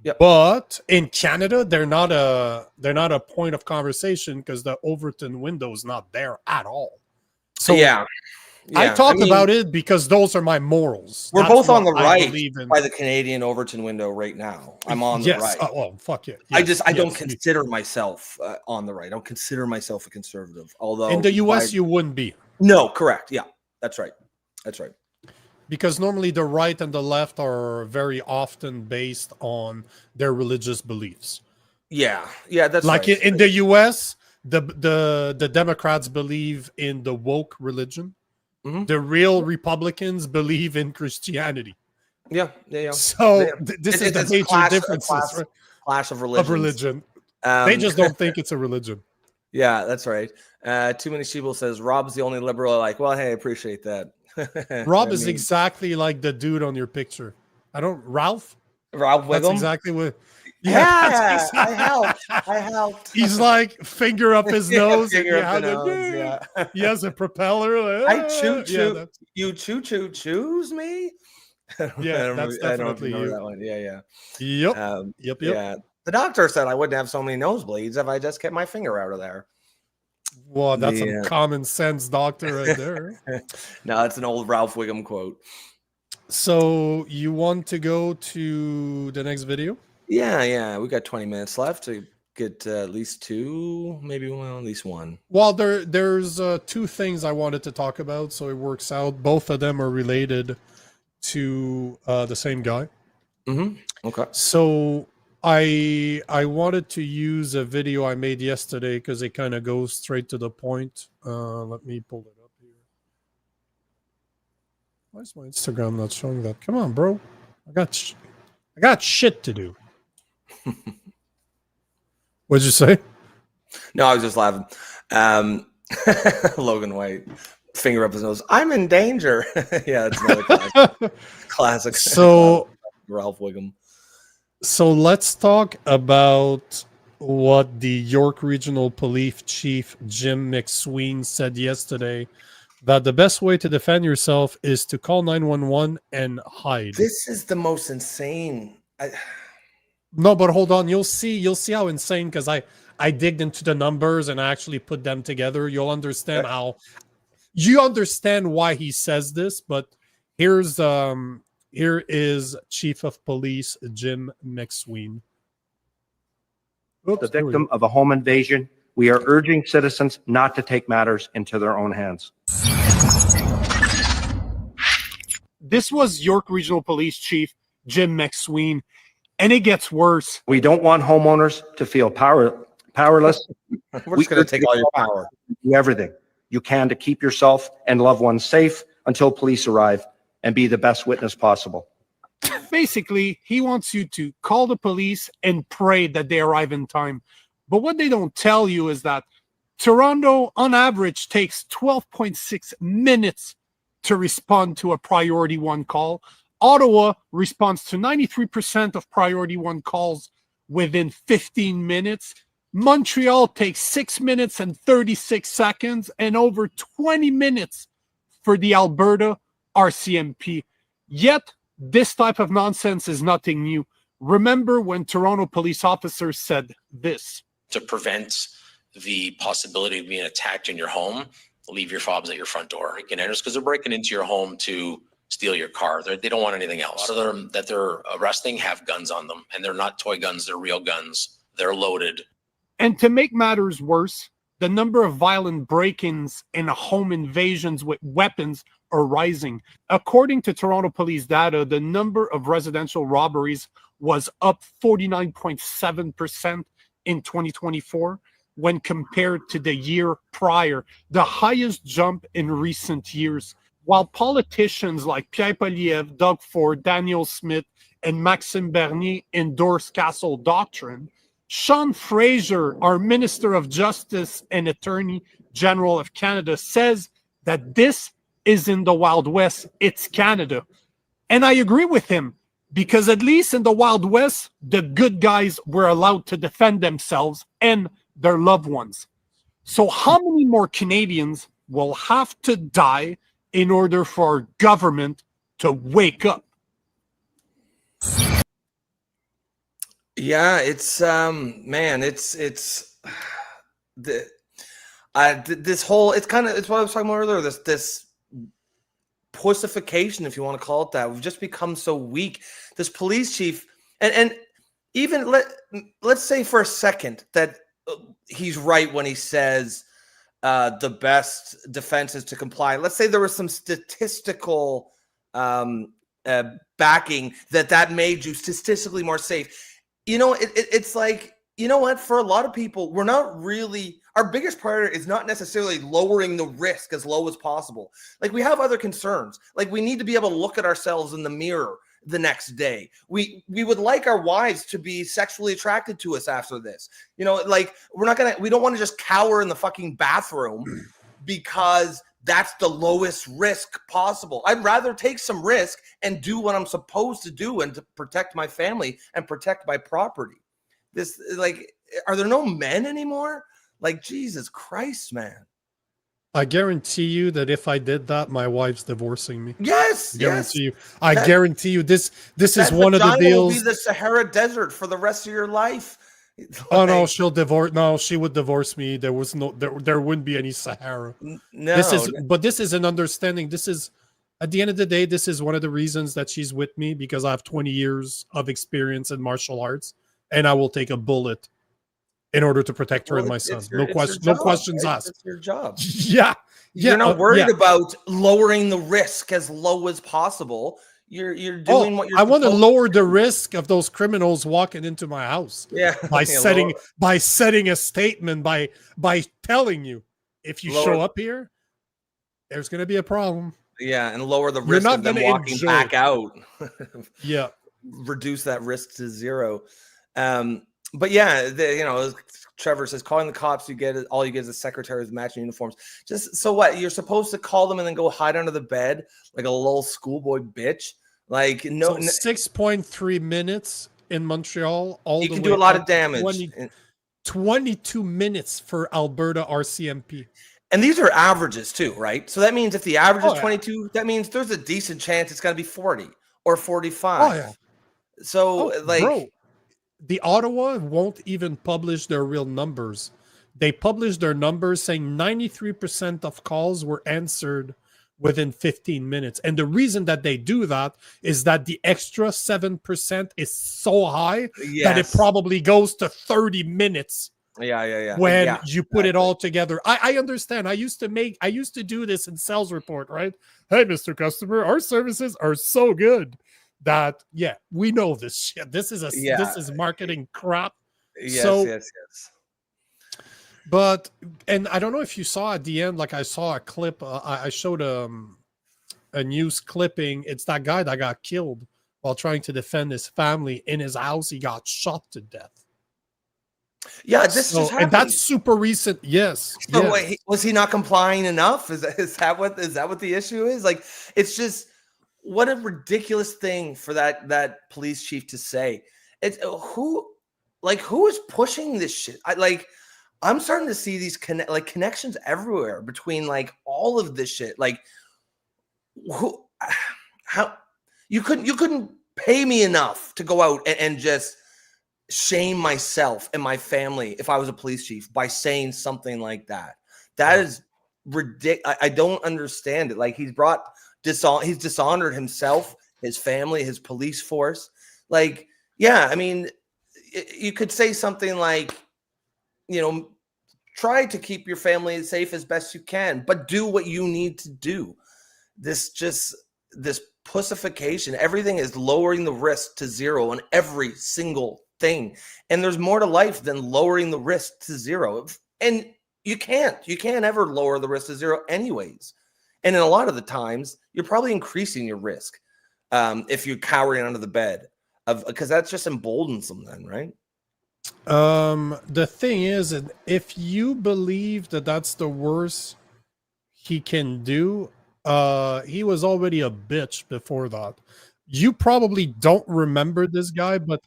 Yep. But in Canada, they're not a point of conversation because the Overton window is not there at all. So I talk about it because those are my morals. We're both on the right by the Canadian Overton window right now. I'm on the right. Oh, fuck it. Yes, I don't consider myself on the right. I don't consider myself a conservative. Although in the US, you wouldn't be. No, correct. Yeah, that's right. That's right. Because normally the right and the left are very often based on their religious beliefs. Yeah, that's like right. In the US, the Democrats believe in the woke religion. Mm-hmm. The real Republicans believe in Christianity. Yeah. So this is the major differences. Clash of religion. They just don't think it's a religion. Yeah, that's right. Too Many Sheeple says Rob's the only liberal I like. Well, hey, I appreciate that. Rob is exactly like the dude on your picture. Ralph Wiggum? That's exactly what. Yeah, exactly. I helped. He's like finger up his nose. He has a propeller. I choo. You choose me. Yeah, that's definitely you. That one. Yeah. Yep. Yeah. The doctor said I wouldn't have so many nosebleeds if I just kept my finger out of there. Well, that's some common sense doctor right there. No, it's an old Ralph Wiggum quote. So you want to go to the next video? Yeah. We got 20 minutes left to get at least two, maybe at least one. Well, there's two things I wanted to talk about, so it works out. Both of them are related to the same guy. Mm-hmm. Okay. So I wanted to use a video I made yesterday because it kind of goes straight to the point. Let me pull it up here. Why is my Instagram not showing that? Come on, bro. I got shit to do. What'd you say? No, I was just laughing. Logan White, finger up his nose. I'm in danger. Yeah, that's another classic. So Ralph Wiggum. So let's talk about what the York Regional Police Chief Jim McSween said yesterday, that the best way to defend yourself is to call 911 and hide. This is the most insane. No, but hold on. You'll see how insane, because I digged into the numbers and I actually put them together. You'll understand you understand why he says this, but here is Chief of Police Jim McSween. The victim of a home invasion, we are urging citizens not to take matters into their own hands. This was York Regional Police Chief Jim McSween, and it gets worse. We don't want homeowners to feel powerless. We're just going to take all your power. Do everything you can to keep yourself and loved ones safe until police arrive, and be the best witness possible. Basically, he wants you to call the police and pray that they arrive in time. But what they don't tell you is that Toronto, on average, takes 12.6 minutes to respond to a priority one call. Ottawa responds to 93% of priority one calls within 15 minutes. Montreal takes 6 minutes and 36 seconds, and over 20 minutes for the Alberta RCMP. Yet, this type of nonsense is nothing new. Remember when Toronto police officers said this? To prevent the possibility of being attacked in your home, leave your fobs at your front door. Because they're breaking into your home to steal your car. They don't want anything else. A lot of them that they're arresting have guns on them, and they're not toy guns, they're real guns. They're loaded. And to make matters worse, the number of violent break-ins and home invasions with weapons are rising. According to Toronto police data, the number of residential robberies was up 49.7% in 2024 when compared to the year prior, the highest jump in recent years. While politicians like Pierre Poilievre, Doug Ford, Daniel Smith, and Maxime Bernier endorse Castle Doctrine, Sean Fraser, our Minister of Justice and Attorney General of Canada, says that this is in the Wild West. It's Canada. And I agree with him, because at least in the Wild West, the good guys were allowed to defend themselves and their loved ones. So how many more Canadians will have to die in order for our government to wake up? Yeah, it's man, it's this whole, it's kind of, it's what I was talking about earlier, this pussification, if you want to call it that. We've just become so weak. This police chief, and even let's say for a second that he's right when he says the best defense is to comply. Let's say there was some statistical backing that made you statistically more safe. You know, it's like, you know what, for a lot of people, we're not really, our biggest priority is not necessarily lowering the risk as low as possible. Like, we have other concerns. Like, we need to be able to look at ourselves in the mirror the next day. We would like our wives to be sexually attracted to us after this. You know, like, we don't want to just cower in the fucking bathroom because that's the lowest risk possible. I'd rather take some risk and do what I'm supposed to do and to protect my family and protect my property. This, like, are there no men anymore? Like, Jesus Christ, man. I guarantee you that if I did that, my wife's divorcing me. Yes, I guarantee you this is one of the deals. Will be the Sahara Desert for the rest of your life. Oh no, she'll divorce. No, she would divorce me. There wouldn't be any Sahara. No, this is an understanding. This is, at the end of the day, this is one of the reasons that she's with me, because I have 20 years of experience in martial arts, and I will take a bullet in order to protect her and my son. No questions asked. It's your job. Yeah. You're not worried about lowering the risk as low as possible. You're doing what you're. I want to lower the risk of those criminals walking into my house. Yeah, by setting a statement, by telling you, if you show up here, there's going to be a problem. Yeah, and lower the risk of them walking back out. Yeah, reduce that risk to zero. But yeah, Trevor says, calling the cops, all you get is a secretary with matching uniforms. Just so what? You're supposed to call them and then go hide under the bed like a little schoolboy bitch. Like, no. So 6.3 minutes in Montreal, all You the can way do a lot up of to damage. 22 minutes for Alberta RCMP. And these are averages too, right? So that means if the average is Oh, yeah. 22, that means there's a decent chance it's going to be 40 or 45. Oh, yeah. So, like, bro, the Ottawa won't even publish their real numbers. They published their numbers saying 93% of calls were answered within 15 minutes. And the reason that they do that is that the extra 7% is so high that it yes. probably goes to 30 minutes Yeah. when Yeah, you put it all together. I understand. I used to do this in sales report, right? Hey, Mr. Customer, our services are so good that, yeah, we know this shit. This is marketing crap. Yes. But, and I don't know if you saw at the end, like I saw a clip, I showed a news clipping. It's that guy that got killed while trying to defend his family in his house. He got shot to death. Yeah, this just happened. And that's super recent. Yes. So yes. wait, was he not complying enough? Is that what the issue is? Like, it's just, what a ridiculous thing for that police chief to say. It's who is pushing this shit? I'm starting to see these connections everywhere between like all of this shit. Like, how you couldn't pay me enough to go out and just shame myself and my family if I was a police chief by saying something like that. That is ridiculous. I don't understand it. Like, he's dishonored himself, his family, his police force. Like, yeah, I mean, you could say something like, try to keep your family safe as best you can, but do what you need to do. This pussification, everything is lowering the risk to zero on every single thing. And there's more to life than lowering the risk to zero. And you can't ever lower the risk to zero anyways. And in a lot of the times, you're probably increasing your risk if you're cowering under the bed, because that's just emboldens them then, right? The thing is, if you believe that that's the worst he can do, he was already a bitch before that. You probably don't remember this guy, but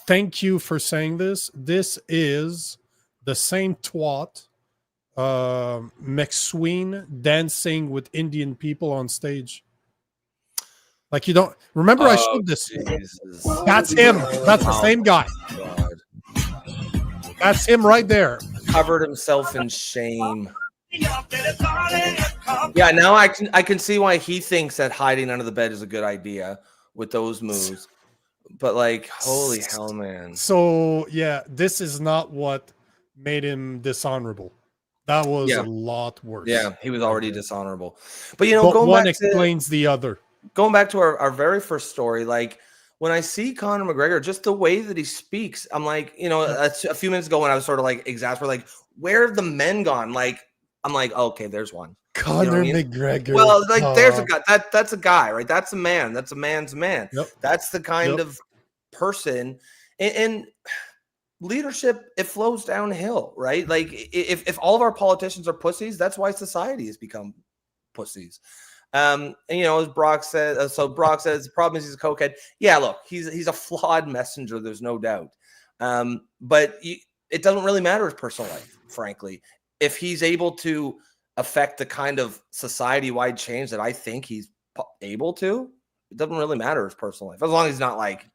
thank you for saying this. This is the same twat, McSween, dancing with Indian people on stage. Like, you don't remember? I showed this. Jesus. That's him. That's the same guy. God. That's him right there. Covered himself in shame. Yeah, now I can see why he thinks that hiding under the bed is a good idea with those moves. But like, holy hell, man. So yeah, this is not what made him dishonorable. That was a lot worse. Yeah, he was already dishonorable. But one explains the other. Going back to our very first story, like, when I see Conor McGregor, just the way that he speaks, I'm like, a few minutes ago when I was sort of like exasperated, like, where have the men gone? Like, I'm like, okay, there's one. Conor McGregor. Well, like, there's a guy. That's a guy, right? That's a man. That's a man's man. Yep. That's the kind of person. And leadership, it flows downhill, right? Like, if all of our politicians are pussies, that's why society has become pussies. And as Brock said, Brock says the problem is he's a cokehead. Yeah, look, he's a flawed messenger. There's no doubt. But it doesn't really matter his personal life, frankly. If he's able to affect the kind of society-wide change that I think he's able to, it doesn't really matter his personal life, as long as he's not like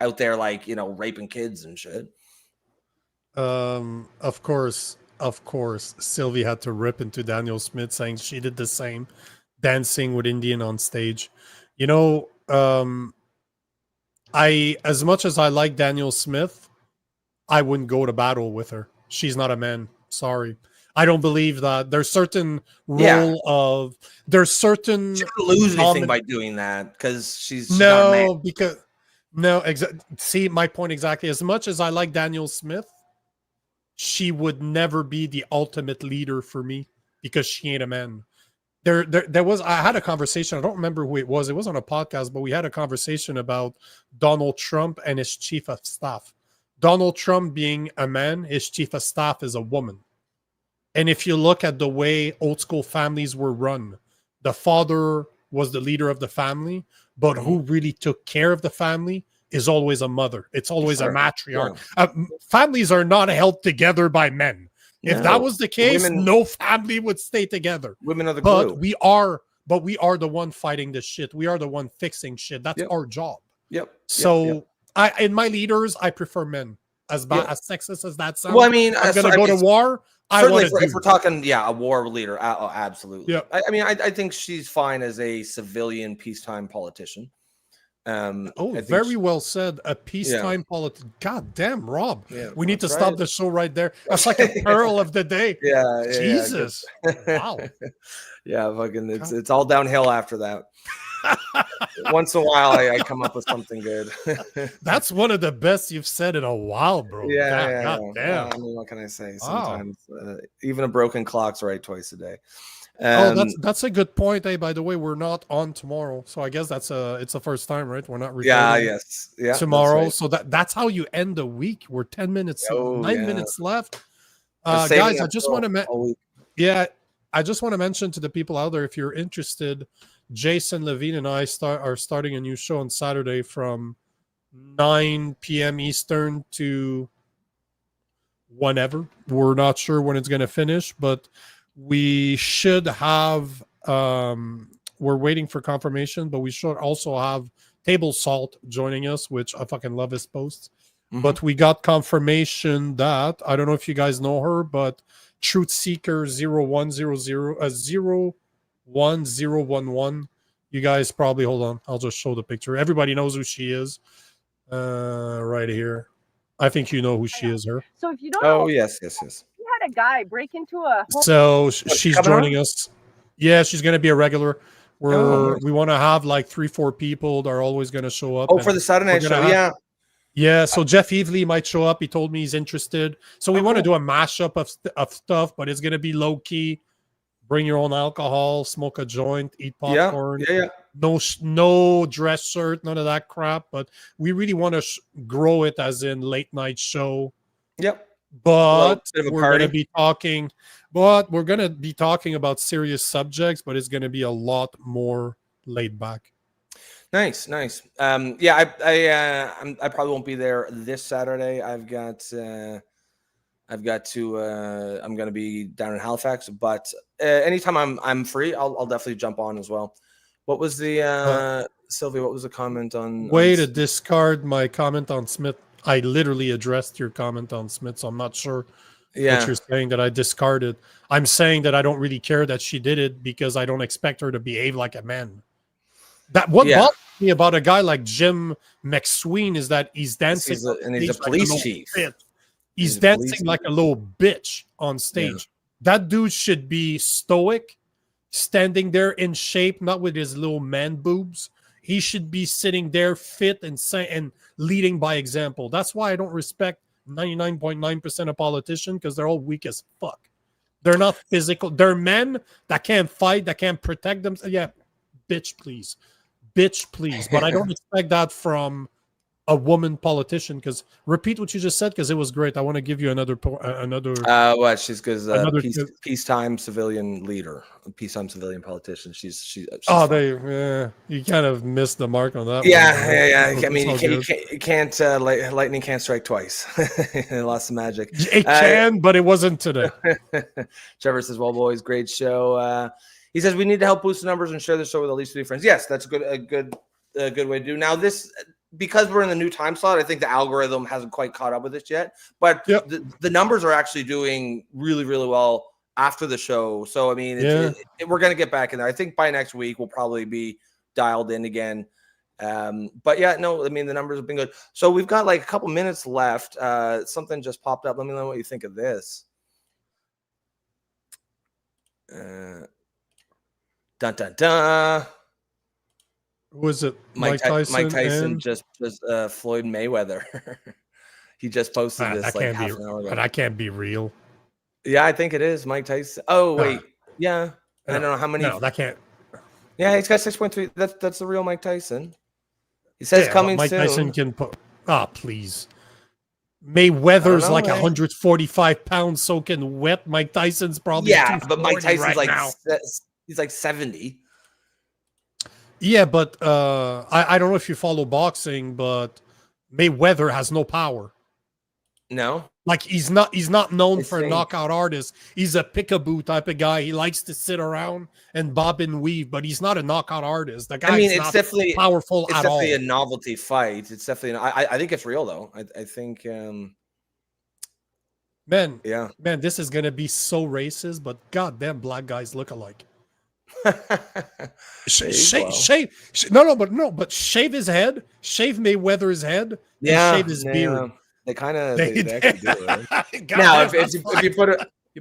out there like raping kids and shit. Of course, Sylvie had to rip into Daniel Smith saying she did the same. Dancing with Indian on stage. As much as I like Daniel Smith, I wouldn't go to battle with her. She's not a man. Sorry. I don't believe that. There's certain there's certain she didn't lose anything by doing that because she's not a man. See my point exactly. As much as I like Daniel Smith, she would never be the ultimate leader for me because she ain't a man. I had a conversation. I don't remember who it was. It was on a podcast, but we had a conversation about Donald Trump and his chief of staff. Donald Trump being a man, his chief of staff is a woman. And if you look at the way old school families were run, the father was the leader of the family, but who really took care of the family? is always a mother. It's always a Sure. matriarch. Families are not held together by men. If that was the case, no family would stay together. Women are the glue. But we are the one fighting this shit. We are the one fixing shit. That's our job. So in my leaders, I prefer men. As sexist as that sounds. Well, I mean, I'm going to go to war. Certainly, if we're talking, a war leader, absolutely. Yeah. I mean, I think she's fine as a civilian peacetime politician. Very well said. A peacetime politician. God damn, Rob. We need to stop the show right there. That's like a pearl of the day. Jesus. Wow. Fucking, it's all downhill after that. Once in a while, I come up with something good. That's one of the best you've said in a while, bro. God damn. I mean, what can I say? Sometimes even a broken clock's right twice a day. That's a good point. Hey, by the way, we're not on tomorrow, so I guess it's the first time, right? We're not recording tomorrow, right. So that's how you end the week. We're 9 minutes left. Guys, I just want to I just want to mention to the people out there, if you're interested, Jason Levine and I are starting a new show on Saturday from 9 p.m. Eastern to whenever. We're not sure when it's going to finish, but we should have, we're waiting for confirmation, but we should also have Table Salt joining us, which I fucking love his posts. But we got confirmation that, I don't know if you guys know her, but Truth Seeker 01011. You guys probably, hold on, I'll just show the picture. Everybody knows who she is. Right here. I think you know who she is, her. So if you don't know, yes. You had a guy break into a home. So she's joining us. Yeah, she's going to be a regular. We want to have like 3-4 people that are always going to show up. For the Saturday night show, Yeah, so Jeff Evely might show up. He told me he's interested. So we want to do a mashup of stuff, but it's going to be low key. Bring your own alcohol, smoke a joint, eat popcorn. No dress shirt, none of that crap. But we really want to grow it as in late night show. But we're going to be talking. But we're going to be talking about serious subjects. But it's going to be a lot more laid back. Nice. I probably won't be there this Saturday. I'm going to be down in Halifax, but anytime I'm free, I'll definitely jump on as well. What was the Sylvia? What was the comment on? Way to discard my comment on Smith. I literally addressed your comment on Smith, so I'm not sure what you're saying that I discarded. I'm saying that I don't really care that she did it because I don't expect her to behave like a man. Bothers me about a guy like Jim McSween is that he's dancing. He's a police chief. He's dancing like a little bitch on stage. That dude should be stoic, standing there in shape, not with his little man boobs. He should be sitting there fit and leading by example. That's why I don't respect 99.9% of politicians, because they're all weak as fuck. They're not physical. They're men that can't fight, that can't protect themselves. Yeah, bitch, please. But I don't expect that from a woman politician. Because repeat what you just said, because it was great. I want to give you another. She's because peacetime civilian leader, peacetime civilian politician. She's you kind of missed the mark on that. Yeah. I mean, you can't lightning can't strike twice. It lost the magic. It can, but it wasn't today. Trevor says, "Well, boys, great show." He says we need to help boost the numbers and share the show with at least 3 friends. Yes, that's a good way to do. Now, this, because we're in the new time slot, I think the algorithm hasn't quite caught up with this yet. But the numbers are actually doing really, really well after the show. So, I mean, we're going to get back in there. I think by next week we'll probably be dialed in again. But yeah, no, I mean, the numbers have been good. So we've got like a couple minutes left. Something just popped up. Let me know what you think of this. Dun dun dun. Was it Mike Tyson just Floyd Mayweather? He just posted this like half an hour ago. But that can't be real. Yeah, I think it is Mike Tyson. Oh wait, I don't know how many. No, that can't. Yeah, he's got 6.3. That's the real Mike Tyson. He says coming Mike soon. Tyson can put. Please. Mayweather's like 145 pounds soaking wet. Mike Tyson's probably but Mike Tyson's right like now. He's like 70. Yeah, but I don't know if you follow boxing, but Mayweather has no power. No, Like he's not known I for a think- knockout artist. He's a pickaboo type of guy. He likes to sit around and bob and weave, but he's not a knockout artist. The guy I mean, is it's not definitely powerful It's at all. definitely a novelty fight. It's definitely. I think it's real though. I think. Man, Yeah. man, this is gonna be so racist, but goddamn, black guys look alike. But shave his head, shave Mayweather's head, Yeah, and shave his beard. They kind of They- they actually do. Right? Goddamn, Now, if that's you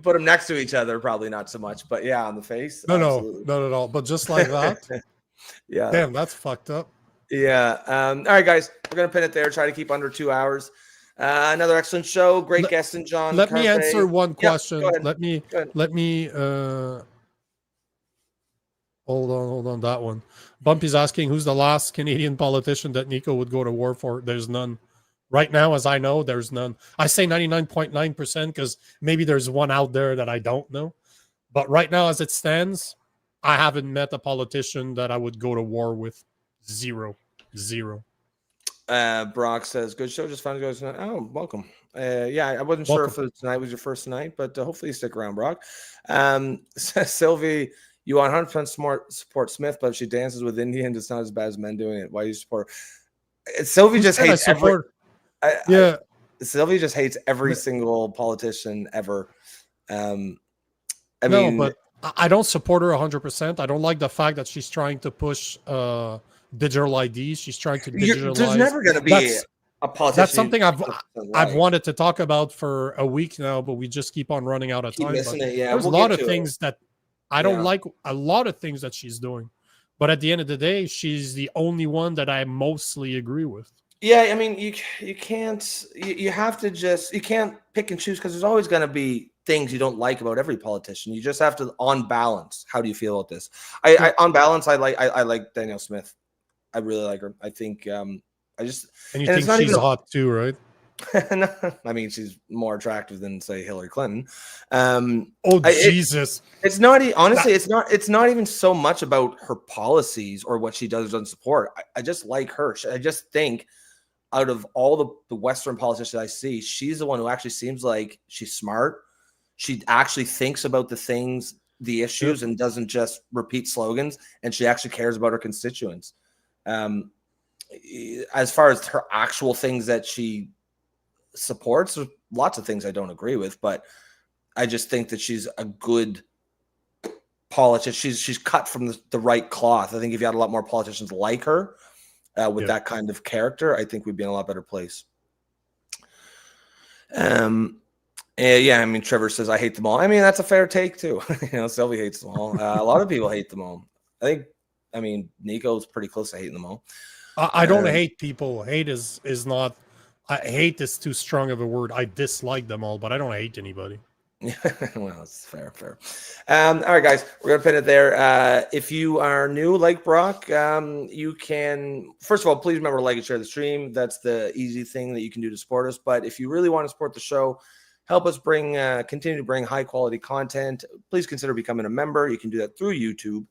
put them next to each other, probably not so much. But yeah, on the face, no, absolutely. not at all. But just like that, Yeah, damn, that's fucked up. yeah. All right, guys, we're gonna pin it there. Try to keep under 2 hours. Another excellent show. Great guest in John. Let me Carpay. answer one Yeah, question. go ahead. Let me hold on that one. Bumpy's asking who's the last Canadian politician that Nico would go to war for. There's none. Right now, as I know, there's none. I say 99.9% because maybe there's one out there that I don't know. But right now, as it stands, I haven't met a politician that I would go to war with. Zero. Brock says, "Good show. Just found you guys tonight." Oh, welcome. Yeah, I wasn't sure if tonight was your first night, but hopefully you stick around, Brock. Sylvie, you 100% support Smith, but if she dances with Indians, it's not as bad as men doing it. Why do you support her? Sylvie just hates Sylvie just hates every single politician ever. I mean, but I don't support her 100%. I don't like the fact that she's trying to push digital IDs. She's trying to digitalize. There's never going to be a politician. That's something I've wanted to talk about for a week now, but we just keep on running out of time. Yeah, there's a lot of things that I don't like. A lot of things that she's doing, but at the end of the day, she's the only one that I mostly agree with. Yeah, I mean, you can't. You have to you can't pick and choose because there's always going to be things you don't like about every politician. You just have to, on balance, how do you feel about this? On balance, I like Danielle Smith. I really like her. I think and you think she's hot too, right? No, I mean, she's more attractive than say Hillary Clinton. Jesus! It's not honestly. It's not even so much about her policies or what she does or doesn't support. I just like her. I just think out of all the Western politicians I see, she's the one who actually seems like she's smart. She actually thinks about the issues, and doesn't just repeat slogans. And she actually cares about her constituents. As far as her actual things that she supports, there's lots of things I don't agree with, but I just think that she's a good politician. She's cut from the right cloth. I think if you had a lot more politicians like her with that kind of character, I think we'd be in a lot better place. Yeah, I mean, Trevor says I hate them all. I mean, that's a fair take too. Sylvie hates them all. A lot of people hate them all. I mean, Nico's pretty close to hating them all. I don't hate people. Hate is not. Hate is too strong of a word. I dislike them all, but I don't hate anybody. Well, it's fair. All right, guys, we're gonna pin it there. If you are new, like Brock, you can first of all, please remember to like and share the stream. That's the easy thing that you can do to support us. But if you really want to support the show, help us continue to bring high quality content, please consider becoming a member. You can do that through YouTube.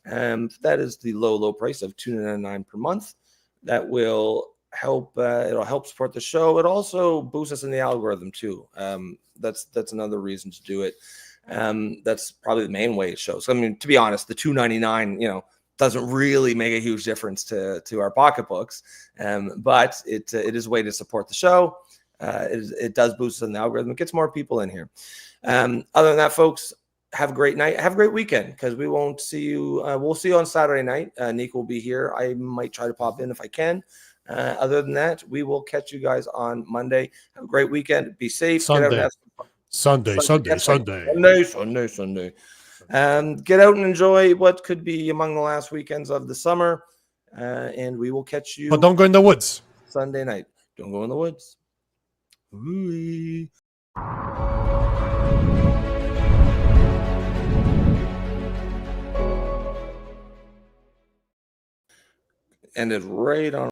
That is the low price of $2.99 per month. That will help. It'll help support the show. It also boosts us in the algorithm too. That's another reason to do it. That's probably the main way it shows. I mean, to be honest, the $2.99, doesn't really make a huge difference to our pocketbooks. But it is a way to support the show. It does boost us in the algorithm. It gets more people in here. Other than that, folks, have a great night. Have a great weekend, because we won't see you. We'll see you on Saturday night. Nico will be here. I might try to pop in if I can. Other than that, we will catch you guys on Monday. Have a great weekend. Be safe. Sunday. Sunday. Get out and enjoy what could be among the last weekends of the summer. And we will catch you. But don't go in the woods. Sunday night. Don't go in the woods. Ooh. Ended right on.